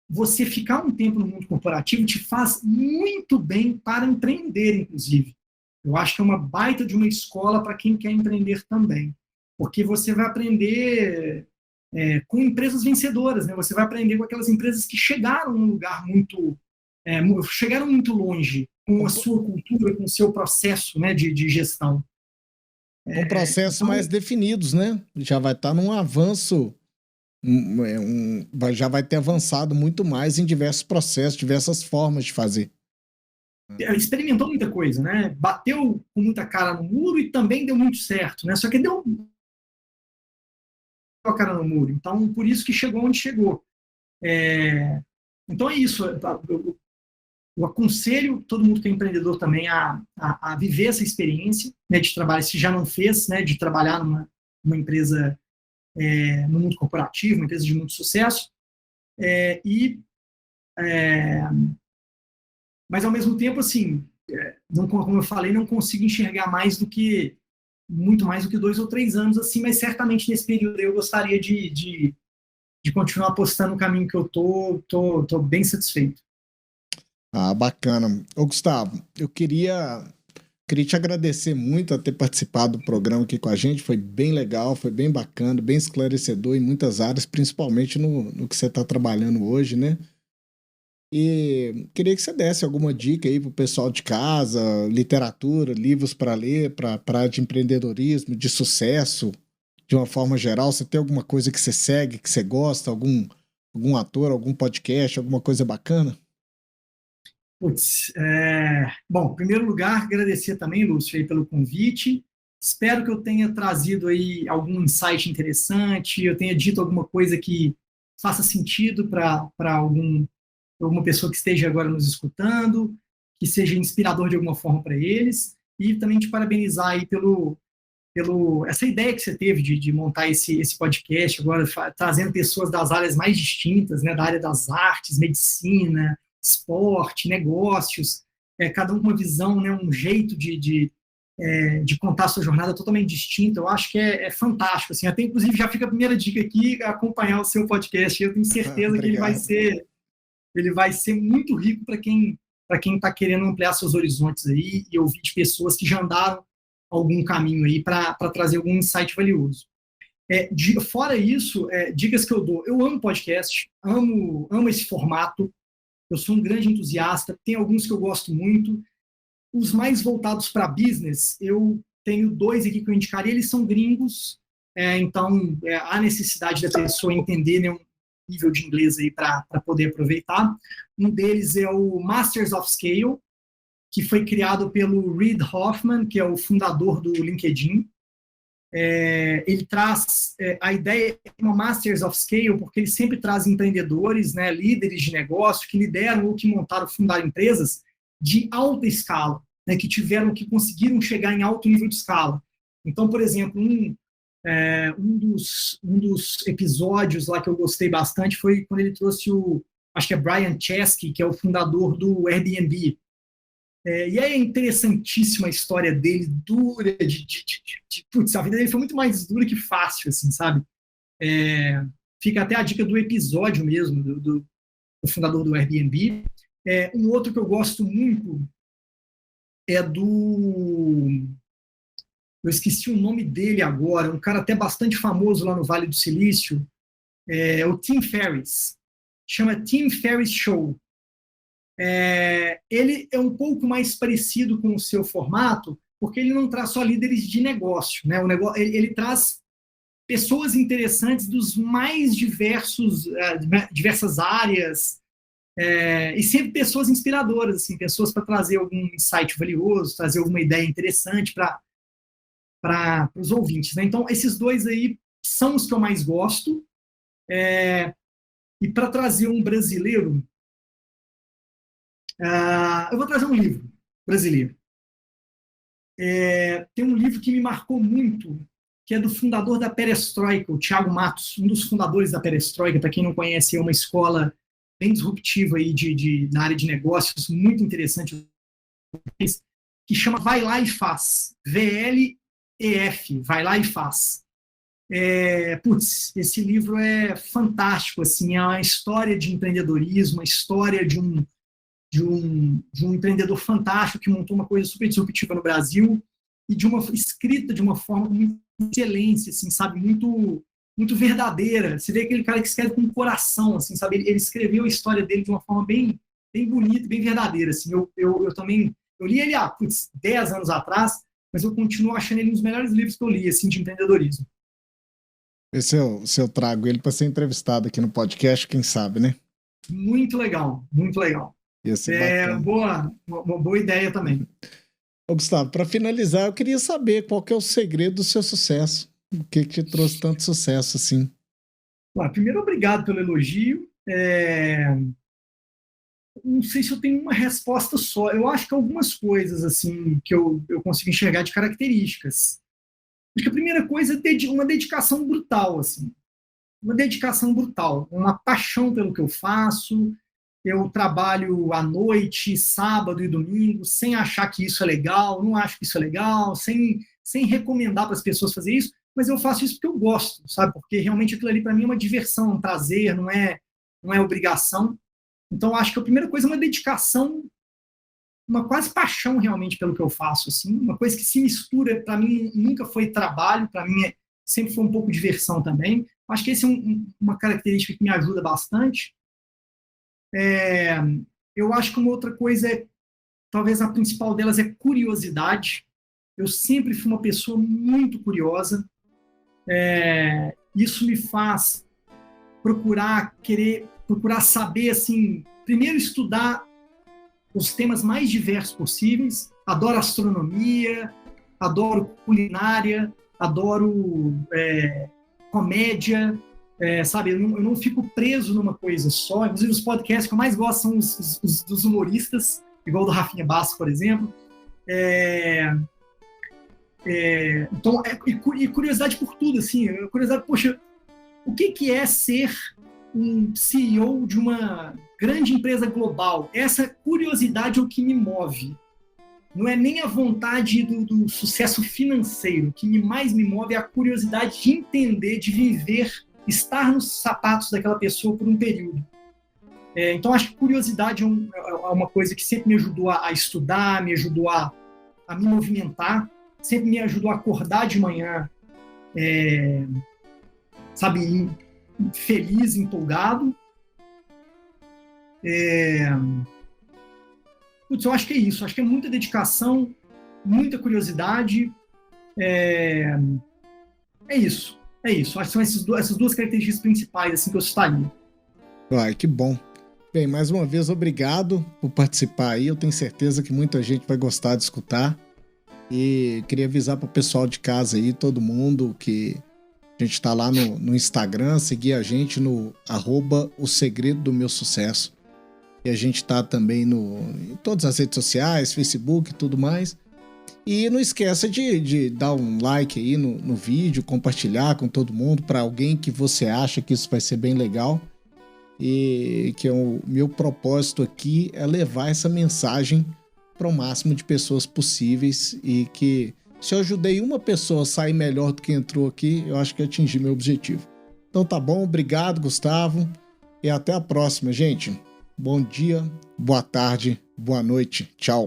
[SPEAKER 2] você ficar um tempo no mundo corporativo te faz muito bem para empreender, inclusive. Eu acho que é uma baita de uma escola para quem quer empreender também. Porque você vai aprender com empresas vencedoras, né? Você vai aprender com aquelas empresas que chegaram num lugar chegaram muito longe com a sua cultura, com o seu processo, né, de gestão.
[SPEAKER 1] Com processos mais definidos, né? Já vai estar num avanço, já vai ter avançado muito mais em diversos processos, diversas formas de fazer.
[SPEAKER 2] Experimentou muita coisa, né? Bateu com muita cara no muro e também deu muito certo, né? Só que deu a cara no muro. Então, por isso que chegou onde chegou. Então é isso. Eu aconselho todo mundo que é empreendedor também a viver essa experiência, né, de trabalho, se já não fez, né, de trabalhar numa empresa no mundo corporativo, uma empresa de muito sucesso, mas ao mesmo tempo, assim, como eu falei, não consigo enxergar muito mais do que 2 ou 3 anos, assim, mas certamente nesse período eu gostaria de continuar apostando no caminho que eu tô bem satisfeito.
[SPEAKER 1] Ah, bacana. Ô, Gustavo, eu queria te agradecer muito a ter participado do programa aqui com a gente. Foi bem legal, foi bem bacana, bem esclarecedor em muitas áreas, principalmente no que você está trabalhando hoje, né? E queria que você desse alguma dica aí pro pessoal de casa, literatura, livros para ler, para área de empreendedorismo, de sucesso, de uma forma geral. Você tem alguma coisa que você segue, que você gosta, algum ator, algum podcast, alguma coisa bacana?
[SPEAKER 2] Bom, em primeiro lugar, agradecer também, Lúcio, aí, pelo convite. Espero que eu tenha trazido aí algum insight interessante, eu tenha dito alguma coisa que faça sentido para alguma pessoa que esteja agora nos escutando, que seja inspirador de alguma forma para eles, e também te parabenizar aí essa ideia que você teve de montar esse podcast agora, trazendo pessoas das áreas mais distintas, né, da área das artes, medicina, esporte, negócios, cada um com uma visão, né, um jeito de contar a sua jornada totalmente distinta. Eu acho que é fantástico. Assim, até, inclusive, já fica a primeira dica aqui, acompanhar o seu podcast. Eu tenho certeza que ele vai ser muito rico para quem está querendo ampliar seus horizontes aí e ouvir de pessoas que já andaram algum caminho aí para trazer algum insight valioso. Fora isso, dicas que eu dou. Eu amo podcast, amo esse formato. Eu sou um grande entusiasta, tem alguns que eu gosto muito. Os mais voltados para business, eu tenho 2 aqui que eu indicaria, eles são gringos, então há necessidade da pessoa entender, né, um nível de inglês aí para poder aproveitar. Um deles é o Masters of Scale, que foi criado pelo Reid Hoffman, que é o fundador do LinkedIn. Ele traz a ideia de uma Masters of Scale, porque ele sempre traz empreendedores, né, líderes de negócio que lideram ou que montaram, fundaram empresas de alta escala, né, que conseguiram chegar em alto nível de escala. Então, por exemplo, um dos episódios lá que eu gostei bastante foi quando ele trouxe o acho que é Brian Chesky, que é o fundador do Airbnb. E é interessantíssima a história dele, dura, putz, a vida dele foi muito mais dura que fácil, assim, sabe? Fica até a dica do episódio mesmo, do fundador do Airbnb. Um outro que eu gosto muito é do... Eu esqueci o nome dele agora, um cara até bastante famoso lá no Vale do Silício, o Tim Ferriss. Chama Tim Ferriss Show. Ele é um pouco mais parecido com o seu formato, porque ele não traz só líderes de negócio, né? Ele traz pessoas interessantes dos mais diversas áreas, e sempre pessoas inspiradoras, assim, pessoas para trazer algum insight valioso, trazer alguma ideia interessante para os ouvintes, né? Então, esses dois aí são os que eu mais gosto. E para trazer um brasileiro, eu vou trazer um livro brasileiro. Tem um livro que me marcou muito, que é do fundador da Perestroika, o Thiago Matos, um dos fundadores da Perestroika. Para quem não conhece, é uma escola bem disruptiva aí na área de negócios, muito interessante, que chama Vai Lá e Faz. VLEF, Vai Lá e Faz. Putz, esse livro é fantástico, assim, é uma história de empreendedorismo, uma história de um empreendedor fantástico que montou uma coisa super disruptiva no Brasil e escrita de uma forma com muita excelência, assim, sabe, muito, muito verdadeira. Você vê aquele cara que escreve com coração, assim, sabe, ele escreveu a história dele de uma forma bem, bem bonita, bem verdadeira, assim. Eu também, eu li ele há 10 anos atrás, mas eu continuo achando ele um dos melhores livros que eu li, assim, de empreendedorismo.
[SPEAKER 1] Se eu trago ele para ser entrevistado aqui no podcast, quem sabe, né?
[SPEAKER 2] Muito legal, muito legal.
[SPEAKER 1] Ia ser
[SPEAKER 2] uma boa ideia também.
[SPEAKER 1] Ô, Gustavo, para finalizar, eu queria saber qual que é o segredo do seu sucesso. O que te trouxe tanto sucesso assim?
[SPEAKER 2] Primeiro, obrigado pelo elogio. Não sei se eu tenho uma resposta só. Eu acho que algumas coisas assim que eu consigo enxergar de características. Acho que a primeira coisa é uma dedicação brutal, assim. Uma dedicação brutal, uma paixão pelo que eu faço. Eu trabalho à noite, sábado e domingo, sem achar que isso é legal, não acho que isso é legal, sem recomendar para as pessoas fazer isso, mas eu faço isso porque eu gosto, sabe? Porque realmente aquilo ali para mim é uma diversão, um prazer, não é obrigação. Então, acho que a primeira coisa é uma dedicação, uma quase paixão realmente pelo que eu faço, assim, uma coisa que se mistura, para mim nunca foi trabalho, para mim sempre foi um pouco diversão também. Acho que essa é uma característica que me ajuda bastante. Eu acho que uma outra coisa talvez a principal delas é curiosidade. Eu sempre fui uma pessoa muito curiosa. Isso me faz procurar saber, assim, primeiro estudar os temas mais diversos possíveis. Adoro astronomia, adoro culinária, adoro comédia, sabe? Eu não fico preso numa coisa só. Inclusive, os podcasts que eu mais gosto são os dos humoristas, igual o do Rafinha Bastos, por exemplo. Então, e curiosidade por tudo, assim. Curiosidade, poxa, o que é ser um CEO de uma grande empresa global? Essa curiosidade é o que me move. Não é nem a vontade do sucesso financeiro. O que mais me move é a curiosidade de entender, de viver, estar nos sapatos daquela pessoa por um período. Então, acho que curiosidade é uma coisa que sempre me ajudou a estudar, me ajudou a me movimentar, sempre me ajudou a acordar de manhã, sabe, feliz, empolgado. Eu acho que é isso. Acho que é muita dedicação, muita curiosidade. É isso. Acho que são essas duas características principais assim, que eu citaria.
[SPEAKER 1] Ai, que bom. Bem, mais uma vez, obrigado por participar aí. Eu tenho certeza que muita gente vai gostar de escutar. E queria avisar para o pessoal de casa aí, todo mundo, que a gente está lá no Instagram, seguir a gente no @osegredodomeusucesso. E a gente está também em todas as redes sociais, Facebook e tudo mais. E não esqueça de dar um like aí no vídeo, compartilhar com todo mundo, para alguém que você acha que isso vai ser bem legal. e que o meu propósito aqui é levar essa mensagem para o máximo de pessoas possíveis, e que se eu ajudei uma pessoa a sair melhor do que entrou aqui, eu acho que atingi meu objetivo. Então tá bom, obrigado, Gustavo, e até a próxima, gente. Bom dia, boa tarde, boa noite, tchau.